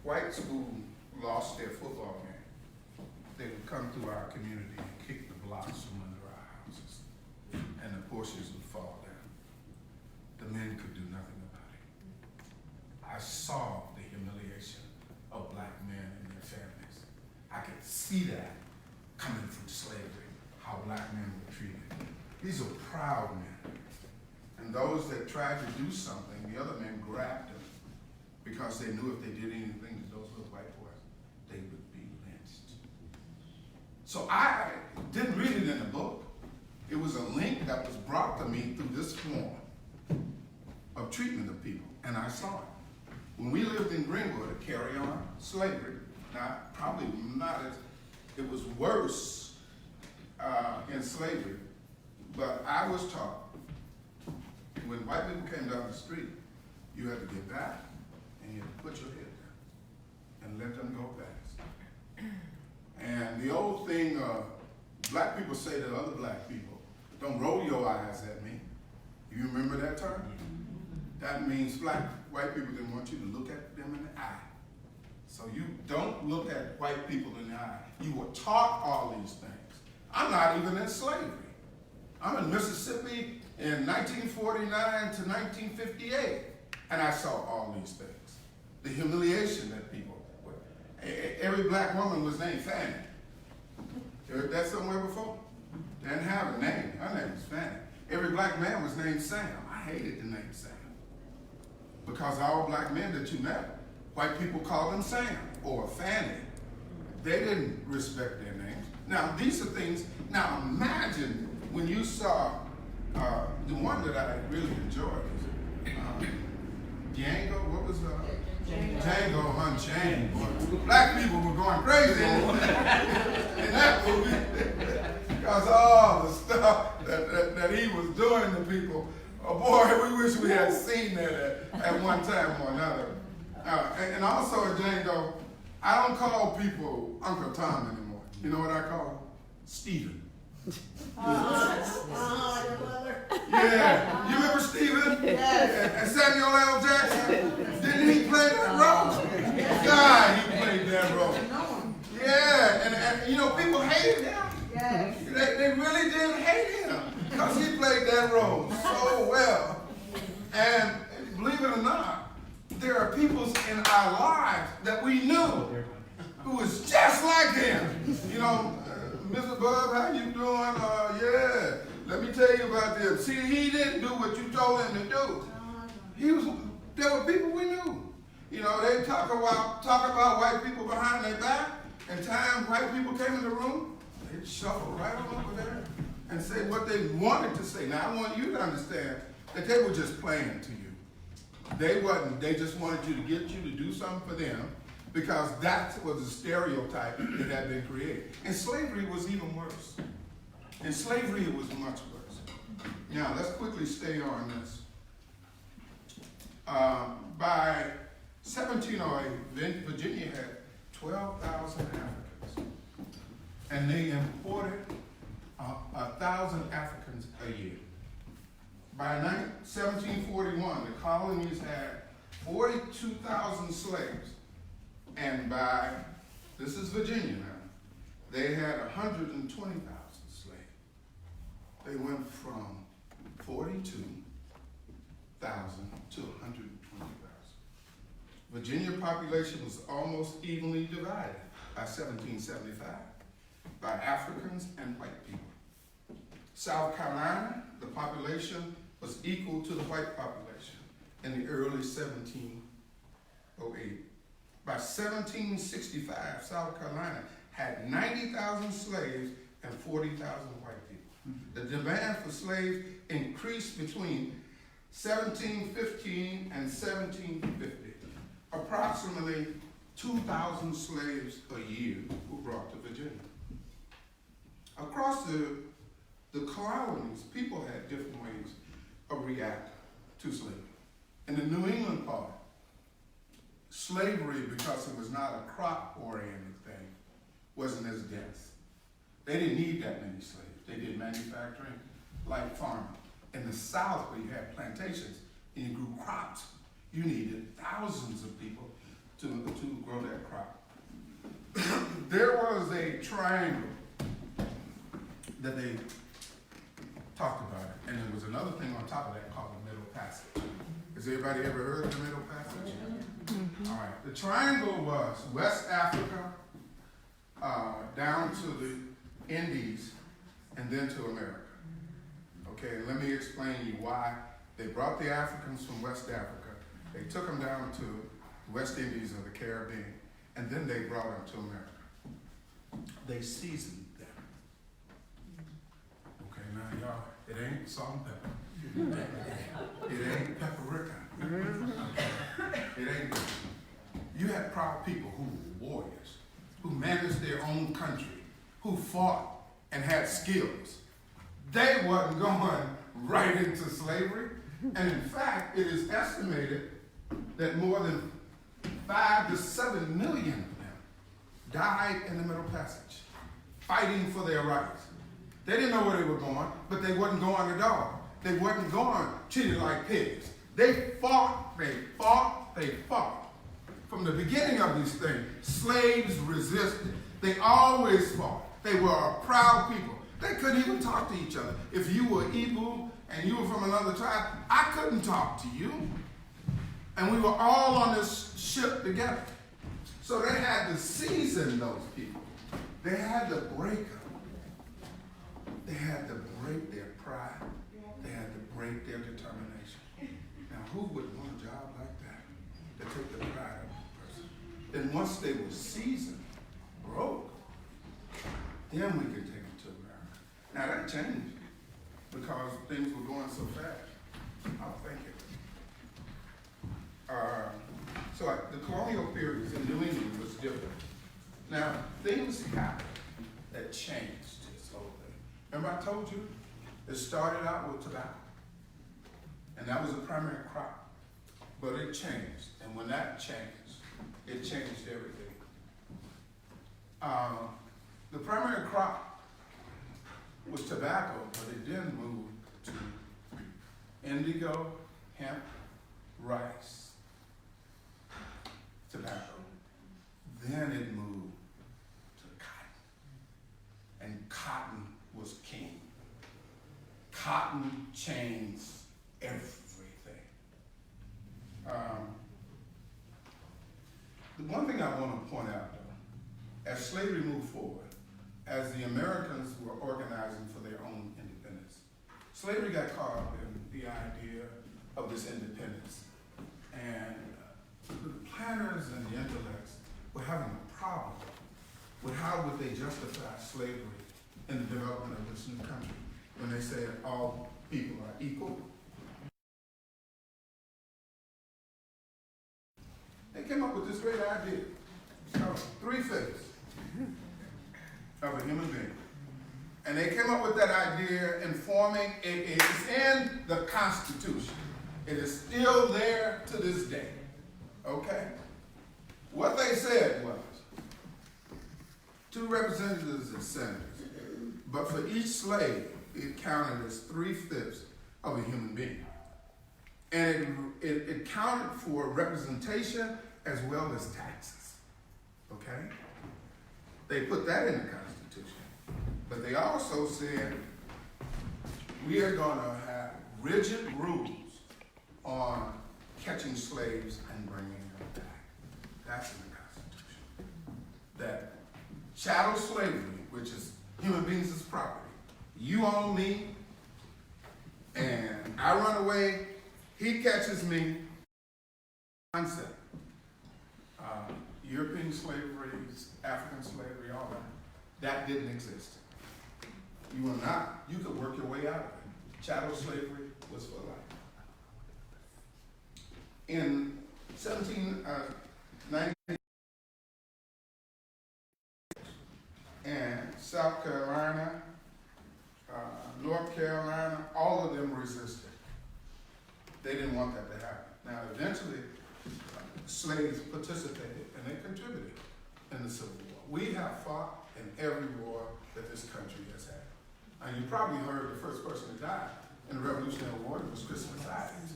white school lost their football game, they would come through our community and kick the blocks from under our houses, and the porches would fall down. The men could do nothing about it. I saw the humiliation of black men and their families. I could see that coming from slavery, how black men were treated. These are proud men. And those that tried to do something, the other men grabbed them because they knew if they did anything to those little white boys, they would be lynched. So I didn't read it in the book. It was a link that was brought to me through this form of treatment of people, and I saw it. When we lived in Greenwood, a carry-on slavery, now probably not as, it was worse in slavery, but I was taught when white people came down the street, you had to get back and you had to put your head down and let them go past. And the old thing black people say to other black people, don't roll your eyes at me. You remember that term? That means white people didn't want you to look at them in the eye. So you don't look at white people in the eye. You were taught all these things. I'm not even in slavery. I'm in Mississippi in 1949 to 1958, and I saw all these things. The humiliation that people were. Every black woman was named Fanny. You heard that somewhere before? They didn't have a name. Her name was Fanny. Every black man was named Sam. I hated the name Sam. Because all black men that you met, white people called them Sam or Fanny. They didn't respect their names. Now, these are things, now imagine when you saw the one that I really enjoyed was Django, what was Django Unchained. Black people were going crazy in that movie because all the stuff that he was doing to people. Oh boy, we wish we had seen that at one time or another. And also at Django, I don't call people Uncle Tom anymore. You know what I call him? Stephen. Yeah, you remember Stephen? Yes. And Samuel L. Jackson? Didn't he play that role? God, he played that role. Yeah, and you know, people hated him. Yes. They really did hate him because he played that role so well. And believe it or not, there are people in our lives that we knew who was just like him. You know, Mr. Bub, how you doing? Yeah, let me tell you about this. See, he didn't do what you told him to do. There were people we knew. You know, they talk about white people behind their back, and time white people came in the room, they'd shuffle right on over there and say what they wanted to say. Now, I want you to understand that they were just playing to you. They just wanted you to get you to do something for them, because that was a stereotype that had been created. And slavery was even worse. In slavery, it was much worse. Now, let's quickly stay on this. By 1708, Virginia had 12,000 Africans. And they imported 1,000 Africans a year. By 1741, the colonies had 42,000 slaves. And by, this is Virginia now, they had 120,000 slaves. They went from 42,000 to 120,000. Virginia population was almost evenly divided by 1775 by Africans and white people. South Carolina, the population was equal to the white population in the early 1708. By 1765, South Carolina had 90,000 slaves and 40,000 white people. The demand for slaves increased between 1715 and 1750. Approximately 2,000 slaves a year were brought to Virginia. Across the colonies, people had different ways of reacting to slavery. In the New England part, slavery, because it was not a crop-oriented thing, wasn't as dense. They didn't need that many slaves. They did manufacturing, like farming. In the South, where you had plantations and you grew crops, you needed thousands of people to grow that crop. There was a triangle that they talked about, and there was another thing on top of that called the Middle Passage. Has everybody ever heard of the Middle Passage? Mm-hmm. All right. The triangle was West Africa, down to the Indies, and then to America. Okay, let me explain to you why They brought the Africans from West Africa. They took them down to the West Indies or the Caribbean, and then they brought them to America. They seasoned them. Okay, now y'all, it ain't salt and pepper. It ain't paprika. It ain't. You had proud people who were warriors, who managed their own country, who fought and had skills. They wasn't going right into slavery. And in fact, it is estimated that more than 5 to 7 million of them died in the Middle Passage, fighting for their rights. They didn't know where they were going, but they wasn't going at all. They wasn't going treated like pigs. They fought, they fought, they fought. From the beginning of this thing, slaves resisted. They always fought. They were a proud people. They couldn't even talk to each other. If you were Igbo and you were from another tribe, I couldn't talk to you. And we were all on this ship together. So they had to season those people. They had to break them. They had to break their pride. They had to break their determination. Now, who would want a job like that? To take the pride of a person. Then once they were seasoned, broke, then we could take them to America. Now that changed because things were going so fast. I'll think it. So the colonial periods in New England was different. Now, things happened that changed this whole thing. Remember I told you, it started out with tobacco. And that was a primary crop. But it changed. And when that changed, it changed everything. The primary crop was tobacco, but it then moved to indigo, hemp, rice, tobacco. Then it moved to cotton. And cotton was king. Cotton changed everything. The one thing I want to point out, though, as slavery moved forward, as the Americans were organizing for their own independence, slavery got caught up in the idea of this independence. And the planners and the intellects were having a problem with how would they justify slavery in the development of this new country when they said all people are equal. They came up with this great idea of 3/5 of a human being. And they came up with that idea in forming, it is in the Constitution. It is still there to this day, okay? What they said was 2 representatives and senators, but for each slave, it counted as 3/5 of a human being. And it counted for representation as well as taxes, okay? They put that in the Constitution. But they also said, we are gonna have rigid rules on catching slaves and bringing them back. That's in the Constitution. That chattel slavery, which is human beings' property, you own me, and I run away, he catches me. Concept. European slavery, African slavery, all that didn't exist. You were not, you could work your way out of it. Chattel slavery was for life. In 1790, and South Carolina, North Carolina, all of them resisted. They didn't want that to happen. Now, eventually, slaves participated and they contributed in the Civil War. We have fought in every war that this country has had. And you probably heard the first person who died in the Revolutionary War was Christopher Adams.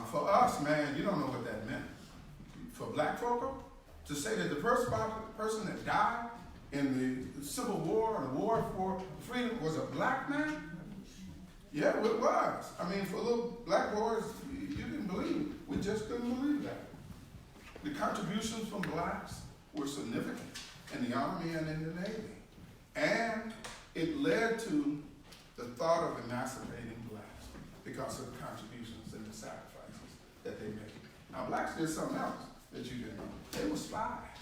For us, man, you don't know what that meant. For black folk, to say that the first person that died in the Civil War and the War for Freedom was a black man? Yeah, it was. I mean, for little black boys, you didn't believe it. We just couldn't believe that. The contributions from blacks were significant in the Army and in the Navy. And it led to the thought of emancipating blacks. because of the contributions and the sacrifices that they made. Now, blacks did something else that you didn't know. They were spies.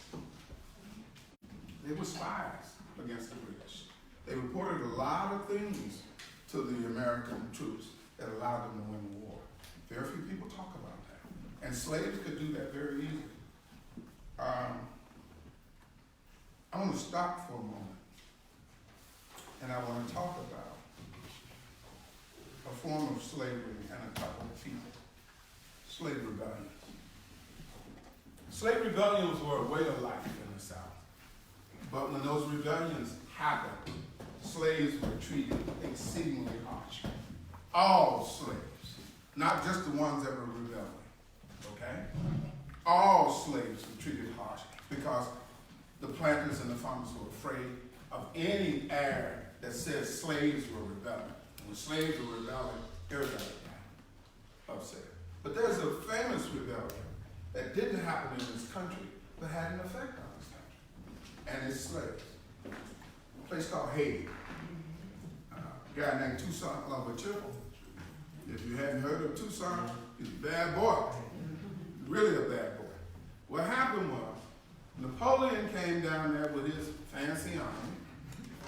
They were spies against the British. They reported a lot of things to the American troops that allowed them to win the war. Very few people talk about that. And slaves could do that very easily. I want to stop for a moment, and I want to talk about a form of slavery and a couple of people. Slave rebellions. Slave rebellions were a way of life in the South. But when those rebellions happened, slaves were treated exceedingly harsh. All slaves, not just the ones that were rebelling, okay? All slaves were treated harsh because the planters and the farmers were afraid of any air that says slaves were rebelling. When slaves were rebelling, everybody got upset. But there's a famous rebellion that didn't happen in this country, but had an effect on this country. And it's slaves. A place called Haiti. A guy named Toussaint Louverture. If you hadn't heard of Toussaint, he's a bad boy. Really a bad boy. What happened was, Napoleon came down there with his fancy army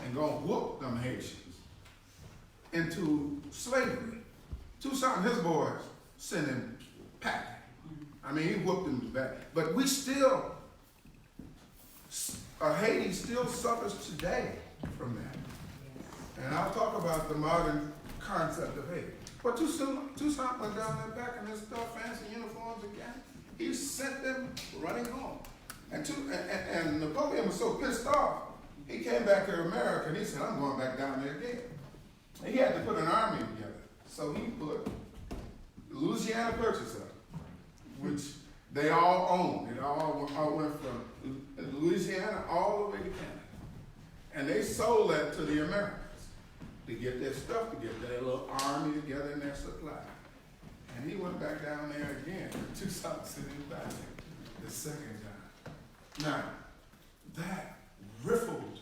and gonna whoop them Haitians into slavery. Toussaint and his boys sent him packing. I mean, he whooped them back. But we still, Haiti still suffers today from that. And I'll talk about the modern concept of Haiti. But Toussaint went down there packing his stuff, fancy uniforms again. He sent them running home. And Napoleon was so pissed off, he came back to America and he said, I'm going back down there again. And he had to put an army together. So he put the Louisiana Purchaser, which they all owned. It all went from Louisiana all the way to Canada. And they sold that to the Americans to get their stuff together, their little army together and their supply. And he went back down there again. Toussaint sent him back the second time. Now, that riffled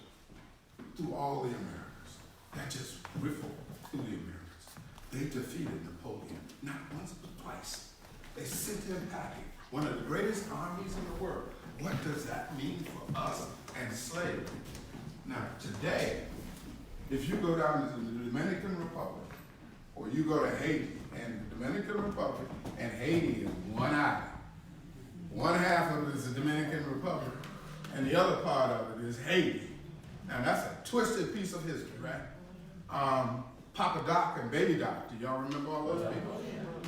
through all the Americas. That just riffled through the Americas. They defeated Napoleon, not once but twice. They sent him packing, one of the greatest armies in the world. What does that mean for us and slavery? Now, today, if you go down to the Dominican Republic, or you go to Haiti, and the Dominican Republic and Haiti is one island. One half of it is the Dominican Republic, and the other part of it is Haiti. Now that's a twisted piece of history, right? Papa Doc and Baby Doc, do y'all remember all those people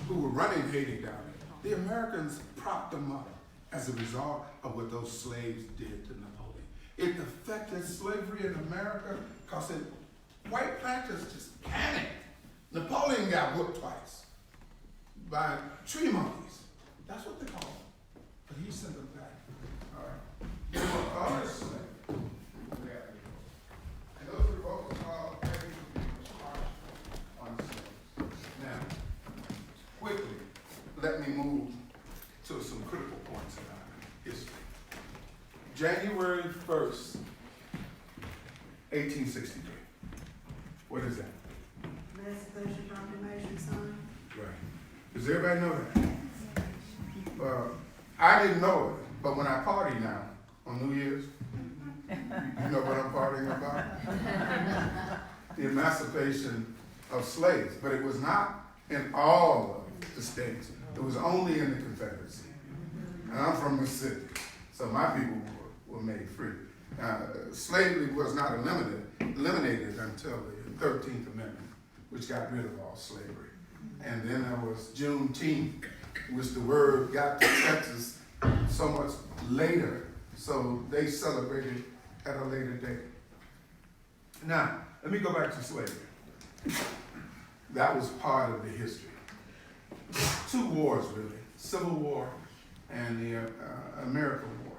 who were running Haiti down there? The Americans propped them up as a result of what those slaves did to Napoleon. It affected slavery in America because white planters just panicked. Napoleon got whooped twice by tree monkeys. That's what they call them. But he sent them back. All right. There were other slaves. And those were both called on slaves. Now, quickly, let me move to some critical points about history. January 1st, 1863. What is that? Emancipation Proclamation signed. Right. Does everybody know that? I didn't know it, but when I party now on New Year's, you know what I'm partying about? The emancipation of slaves, but it was not in all of the states. It was only in the Confederacy. And I'm from Mississippi, so my people were made free. Slavery was not eliminated until the 13th Amendment, which got rid of all slavery. And then there was Juneteenth, which the word got to Texas so much later, so they celebrated at a later date. Now, let me go back to slavery. That was part of the history. Two wars, really, Civil War and the American War.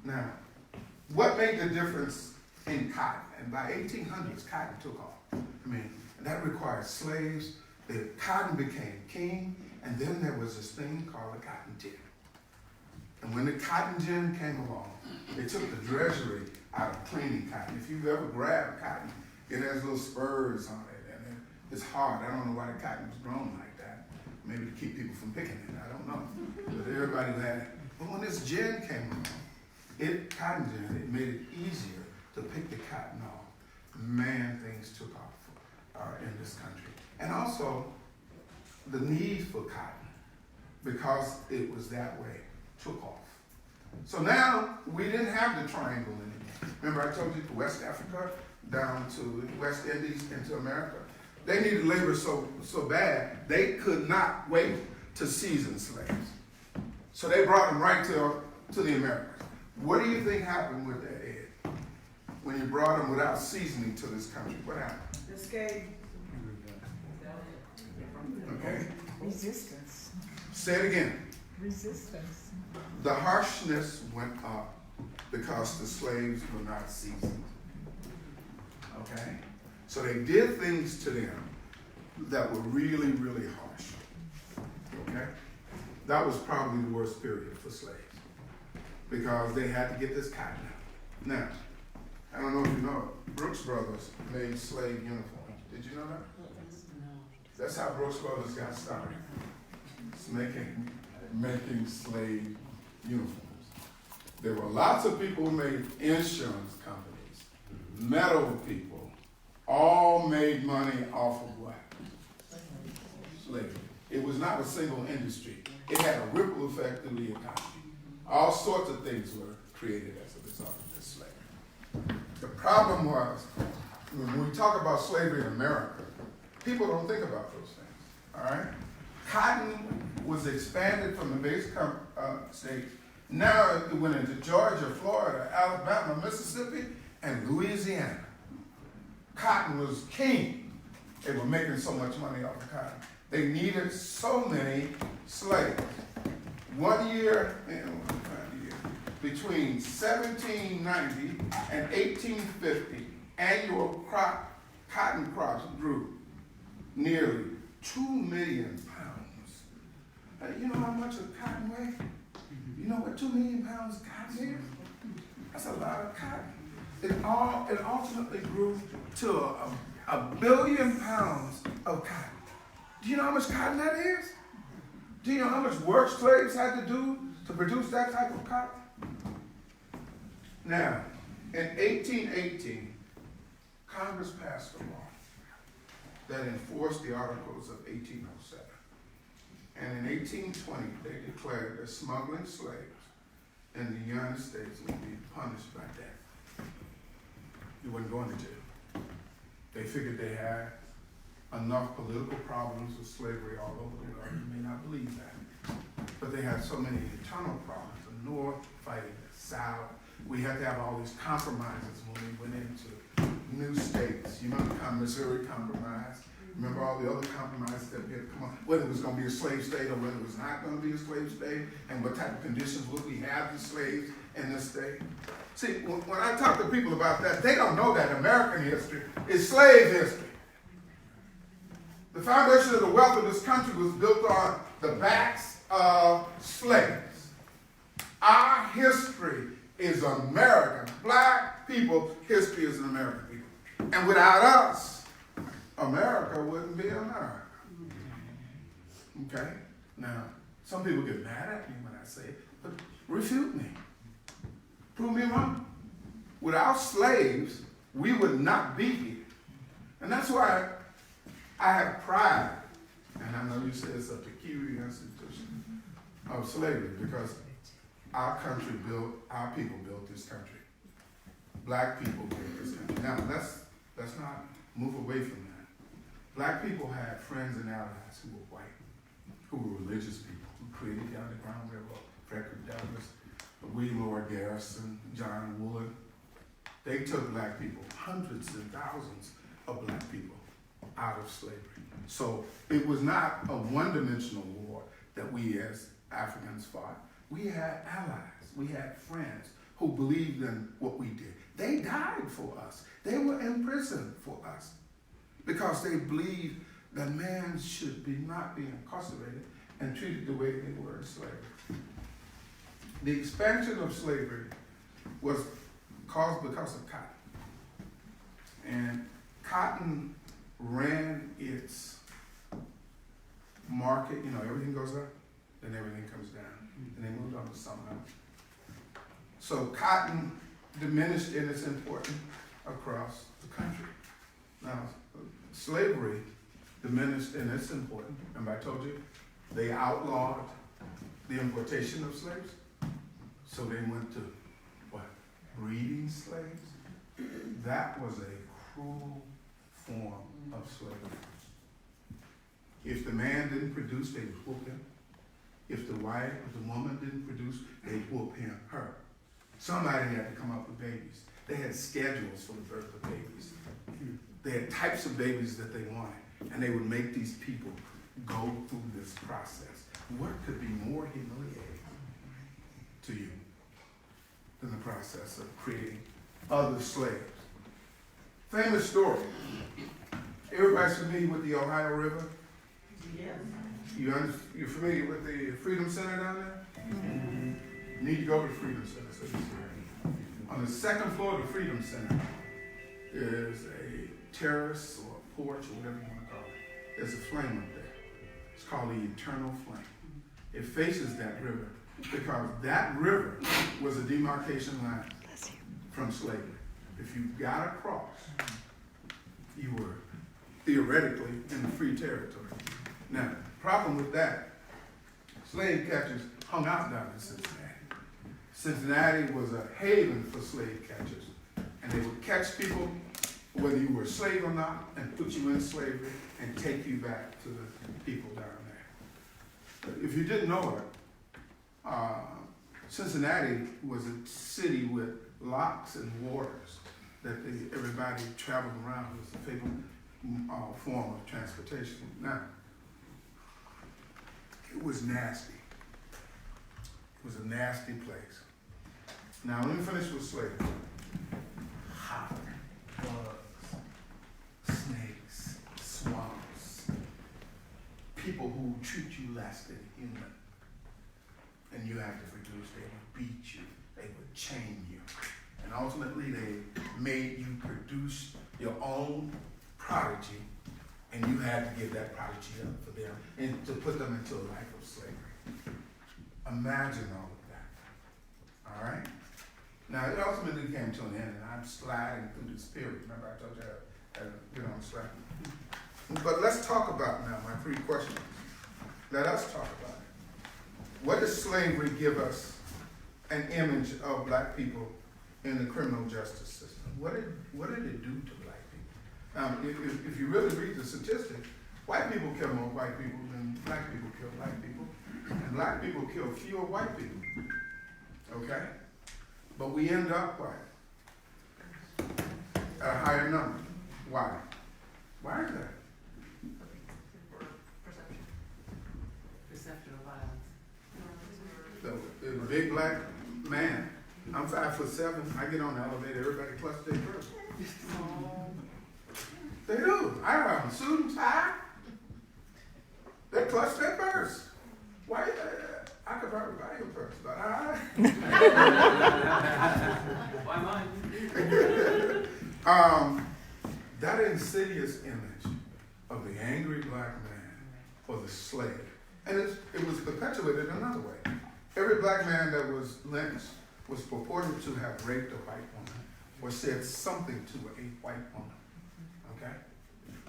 Now, what made the difference in cotton? And by 1800s, cotton took off. I mean, that required slaves. The cotton became king, and then there was this thing called a cotton gin. And when the cotton gin came along, they took the drudgery out of cleaning cotton. If you've ever grabbed cotton, it has little spurs on it, and It's hard. I don't know why the cotton was grown like that. Maybe to keep people from picking it. I don't know. But everybody had it. But when this gin came along, cotton gin, it made it easier to pick the cotton off. Man, things took off in this country. And also, the need for cotton, because it was that way, took off. So now, we didn't have the triangle anymore. Remember I told you West Africa, down to West Indies, into America? They needed labor so bad, they could not wait to season slaves. So they brought them right to the Americas. What do you think happened with that, Ed? When you brought them without seasoning to this country, what happened? Escape. Okay. Resistance. Say it again. Resistance. The harshness went up because the slaves were not seasoned. Okay? So they did things to them that were really, really harsh. Okay? That was probably the worst period for slaves because they had to get this cotton out. Now, I don't know if you know it, Brooks Brothers made slave uniforms. Did you know that? That's how Brooks Brothers got started. It's making slave uniforms. There were lots of people who made insurance companies, metal people, all made money off of what? Slavery. It was not a single industry. It had a ripple effect through the economy. All sorts of things were created as a result of this slavery. The problem was, when we talk about slavery in America, people don't think about those things, all right? Cotton was expanded from the base states. Now it went into Georgia, Florida, Alabama, Mississippi, and Louisiana. Cotton was king. They were making so much money off of cotton. They needed so many slaves. One year, between 1790 and 1850, annual cotton crops grew nearly 2 million pounds. You know how much a cotton weighs? You know what 2 million pounds of cotton is? That's a lot of cotton. It ultimately grew to a billion pounds of cotton. Do you know how much cotton that is? Do you know how much work slaves had to do to produce that type of cotton? Now, in 1818, Congress passed a law that enforced the Articles of 1807. And in 1820, they declared that smuggling slaves in the United States would be punished by death. You wouldn't go into jail. They figured they had enough political problems with slavery all over the world. You may not believe that. But they had so many internal problems. The North fighting the South. We had to have all these compromises when we went into new states. You remember the Missouri Compromise? Remember all the other compromises that we had to come up, whether it was going to be a slave state or whether it was not going to be a slave state, and what type of conditions would we have the slaves in this state? See, when I talk to people about that, they don't know that American history is slave history. The foundation of the wealth of this country was built on the backs of slaves. Our history is American. Black people's history is an American people. And without us, America wouldn't be America. Okay? Now, some people get mad at me when I say it, but refute me. Prove me wrong. Without slaves, we would not be here. And that's why I have pride, and I know you say it's a peculiar institution of slavery, because our country built, our people built this country. Black people built this country. Now, let's not move away from that. Black people had friends and allies who were white, who were religious people, who created the Underground Railroad, Frederick Douglass, William Lloyd Garrison, John Wood. They took black people, hundreds and thousands of black people, out of slavery. So it was not a one-dimensional war that we as Africans fought. We had allies, we had friends who believed in what we did. They died for us. They were in prison for us because they believed that man should not be incarcerated and treated the way they were in slavery. The expansion of slavery was caused because of cotton. And cotton ran its market, you know, everything goes up, then everything comes down. And they moved on to something else. So cotton diminished in its importance across the country. Now, slavery diminished in its importance. Remember I told you, they outlawed the importation of slaves. So they went to, what, breeding slaves? That was a cruel form of slavery. If the man didn't produce, they would whoop him. If the woman didn't produce, they'd whoop her. Somebody had to come up with babies. They had schedules for the birth of babies. They had types of babies that they wanted, and they would make these people go through this process. What could be more humiliating to you than the process of creating other slaves? Famous story. Everybody's familiar with the Ohio River? Yes. You're familiar with the Freedom Center down there? Mm-hmm. You need to go to the Freedom Center. So you see it. On the second floor of the Freedom Center, there's a terrace or a porch or whatever you want to call it. There's a flame up there. It's called the Eternal Flame. It faces that river because that river was a demarcation line from slavery. If you got across, you were theoretically in the free territory. Now, problem with that, slave catchers hung out down in Cincinnati. Cincinnati was a haven for slave catchers. And they would catch people, whether you were a slave or not, and put you in slavery and take you back to the people down there. If you didn't know it, Cincinnati was a city with locks and waters that everybody traveled around. It was a favorite form of transportation. Now, it was nasty. It was a nasty place. Now, let me finish with slavery. Hot bugs, snakes, swamps, people who treat you less than human. And you have to produce, they would beat you, they would chain you. And ultimately, they made you produce your own prodigy, and you had to give that prodigy up for them and to put them into a life of slavery. Imagine all of that. All right? Now, it ultimately came to an end, and I'm sliding through this period. Remember, I told you I had to get on slide. But let's talk about now my three questions. Let us talk about it. What does slavery give us an image of black people in the criminal justice system? What did it do to black people? If you really read the statistics, white people kill more white people than black people kill black people, and black people kill fewer white people. Okay? But we end up what? At a higher number. Why? Why is that? Perception of violence. The big black man, I'm 5'7", I get on the elevator, everybody clutches their purse. They do. I have a suit and tie. They clutch their purse. Why? I could probably buy you a purse, but Why mine? That insidious image of the angry black man or the slave, and it was perpetuated another way. Every black man that was lynched was purported to have raped a white woman or said something to a white woman. Okay?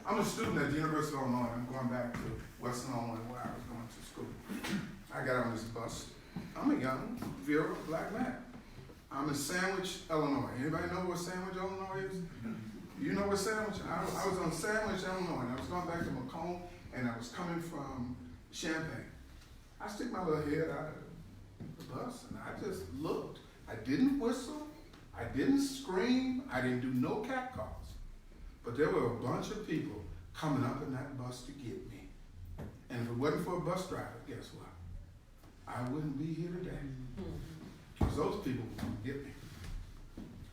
I'm a student at the University of Illinois. I'm going back to Western Illinois where I was going to school. I got on this bus. I'm a young, virile black man. I'm in Sandwich, Illinois. Anybody know where Sandwich, Illinois is? You know where Sandwich? I was on Sandwich, Illinois, and I was going back to Macomb, and I was coming from Champaign. I stick my little head out of the bus, and I just looked. I didn't whistle. I didn't scream. I didn't do no catcalls. But there were a bunch of people coming up in that bus to get me. And if it wasn't for a bus driver, guess what? I wouldn't be here today. Because those people were going to get me.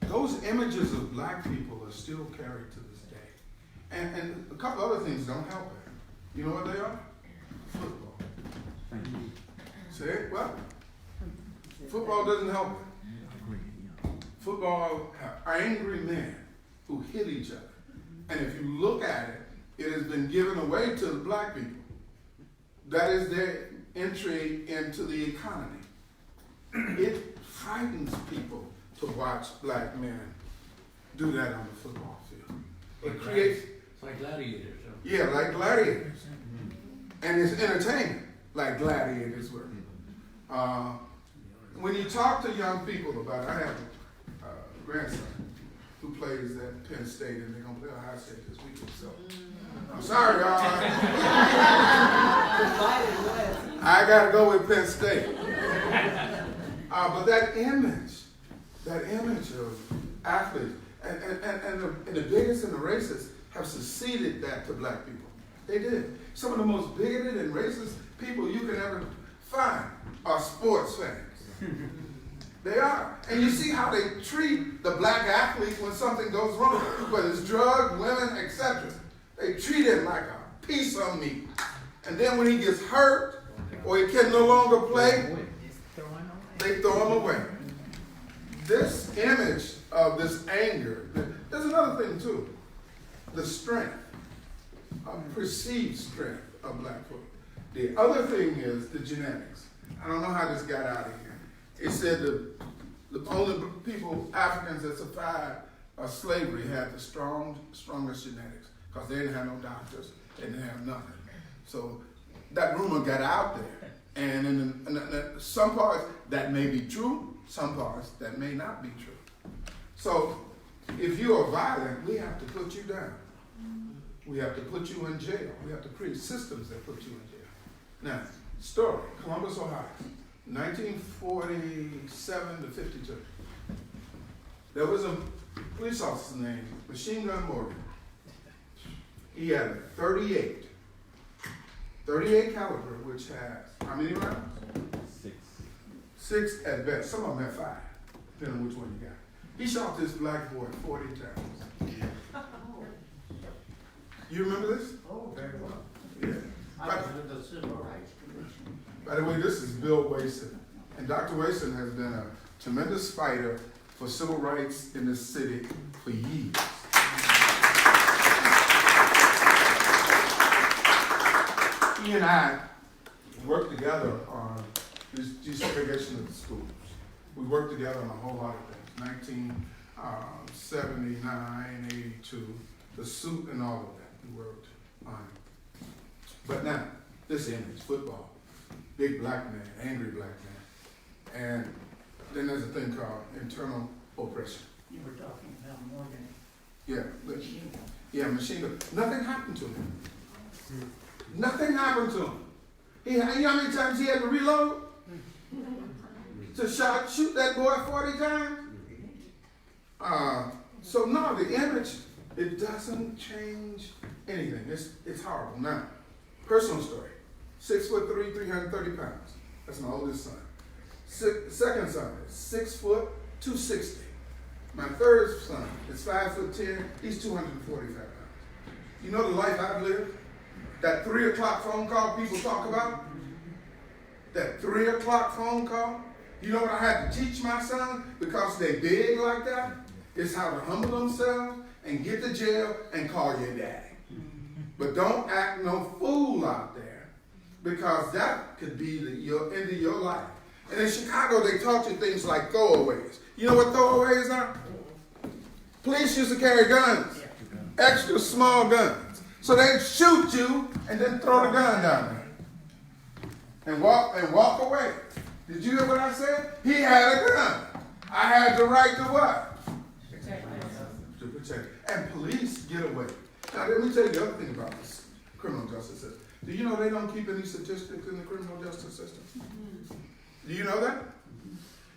Those images of black people are still carried to this day. And a couple other things don't help it. You know what they are? Football. Say what? Football doesn't help it. Football have angry men who hit each other. And if you look at it, it has been given away to the black people. That is their entry into the economy. It frightens people to watch black men do that on the football field. It creates... It's like gladiators. Huh? Yeah, like gladiators. And it's entertainment, like gladiators were. When you talk to young people about it, I have a grandson who plays at Penn State, and they're going to play Ohio State this weekend. So I'm sorry, y'all. I got to go with Penn State. But that image of athletes, and the bigots and the racists have succeeded that to black people. They did. Some of the most bigoted and racist people you can ever find are sports fans. They are. And you see how they treat the black athlete when something goes wrong, whether it's drugs, women, etc. They treat him like a piece of meat. And then when he gets hurt or he can no longer play, they throw him away. This image of this anger, there's another thing too. The strength, perceived strength of black folk. The other thing is the genetics. I don't know how this got out of here. It said the only people, Africans that survived slavery had the strongest genetics because they didn't have no doctors, they didn't have nothing. So that rumor got out there. And in some parts that may be true, some parts that may not be true. So if you are violent, we have to put you down. We have to put you in jail. We have to create systems that put you in jail. Now, story, Columbus, Ohio, 1947 to 52. There was a police officer named Machine Gun Morgan. He had a 38 caliber, which has how many rounds? 6 at best. Some of them have 5, depending on which one you got. He shot this black boy 40 times. You remember this? Oh, very well. Yeah. I was with the Civil Rights Commission. By the way, this is Bill Wason. And Dr. Wason has been a tremendous fighter for civil rights in this city for years. He and I worked together on desegregation of the schools. We worked together on a whole lot of things. 1979, 82, the suit and all of that. We worked on it. But now, this image, football, big black man, angry black man. And then there's a thing called internal oppression. You were talking about Morgan. Yeah, Machine Gun. Nothing happened to him. Nothing happened to him. You know how many times he had to reload? To shoot that boy 40 times? So no, the image, it doesn't change anything. It's horrible. Now, personal story. 6'3", 330 pounds. That's my oldest son. Second son is 6 foot, 260. My third son is 5'10". He's 245 pounds. You know the life I've lived? That 3 o'clock phone call people talk about? That 3 o'clock phone call? You know what I had to teach my son? Because they big like that? It's how to humble themselves and get to jail and call your daddy. But don't act no fool out there, because that could be your end of your life. And in Chicago, they taught you things like throwaways. You know what throwaways are? Police used to carry guns, extra small guns. So they'd shoot you and then throw the gun down there and walk away. Did you hear what I said? He had a gun. I had the right to what? To protect. And police get away. Now let me tell you the other thing about this criminal justice system. Do you know they don't keep any statistics in the criminal justice system? Do you know that?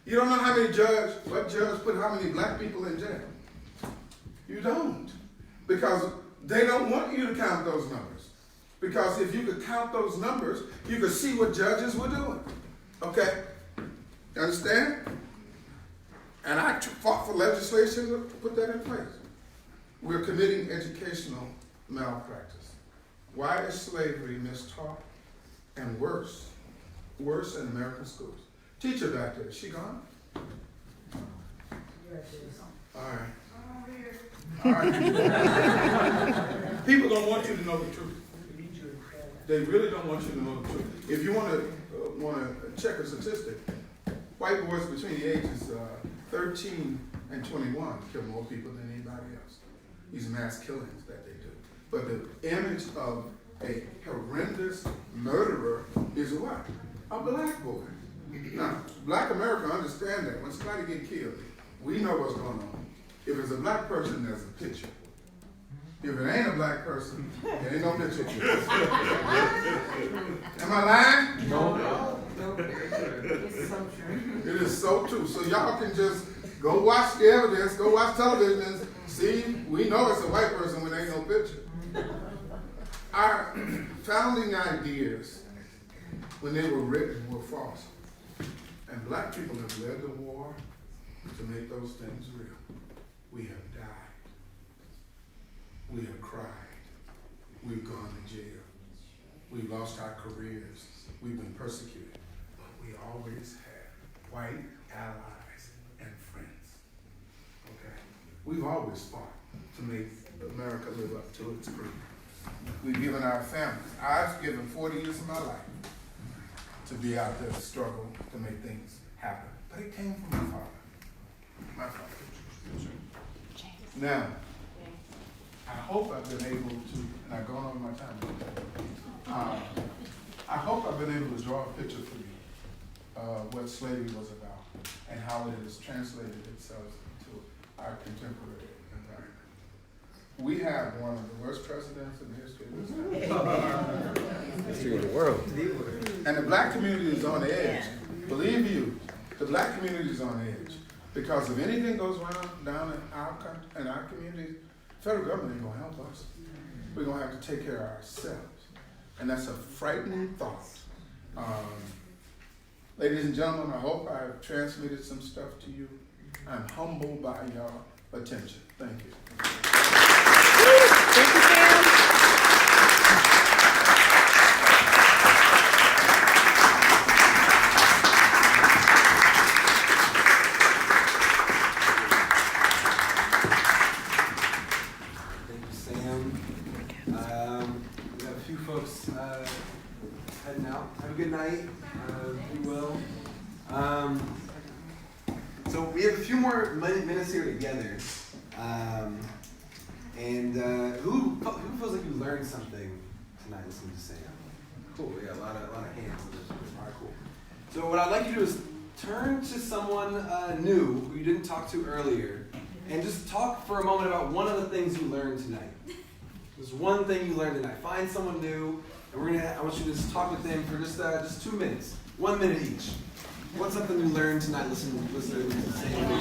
You don't know what judge put how many black people in jail? You don't. Because they don't want you to count those numbers. Because if you could count those numbers, you could see what judges were doing. Okay? You understand? And I fought for legislation to put that in place. We're committing educational malpractice. Why is slavery mistaught? And worse in American schools. Teacher back there, is she gone? All right. People don't want you to know the truth. They really don't want you to know the truth. If you want to check a statistic, white boys between the ages 13 and 21 kill more people than anybody else. These mass killings that they do. But the image of a horrendous murderer is what? A black boy. Now, black America understand that. When somebody get killed, we know what's going on. If it's a black person, there's a picture. If it ain't a black person, there ain't no picture. Am I lying? No. It's so true. It is so true. So y'all can just go watch the evidence, go watch television and see, we know it's a white person when there ain't no picture. Our founding ideas, when they were written, were false. And black people have led the war to make those things real. We have died. We have cried. We've gone to jail. We've lost our careers. We've been persecuted. But we always had white allies and friends. Okay? We've always fought to make America live up to its creed. We've given our families. I've given 40 years of my life to be out there to struggle to make things happen. But it came from my father. My father. Now, I hope I've been able to, and I've gone over my time. I hope I've been able to draw a picture for you of what slavery was about and how it has translated itself to our contemporary environment. We have one of the worst presidents in the history of this country. History of the world. And the black community is on edge. Believe you, the black community is on edge. Because if anything goes down in our country, in our communities, the federal government ain't gonna help us. We're gonna have to take care of ourselves. And that's a frightening thought. Ladies and gentlemen, I hope I've transmitted some stuff to you. I'm humbled by your attention. Thank you. Thank you, Sam. Thank you, Sam. We have a few folks heading out. Have a good night. Be well. So we have a few more minutes here together. Who feels like you learned something tonight listening to Sam? Cool. Yeah, a lot of hands. All right, cool. So what I'd like you to do is turn to someone new who you didn't talk to earlier, and just talk for a moment about one of the things you learned tonight. There's one thing you learned tonight. Find someone new, and I want you to just talk with them for just 2 minutes. 1 minute each. What's something you learned tonight listening to Sam?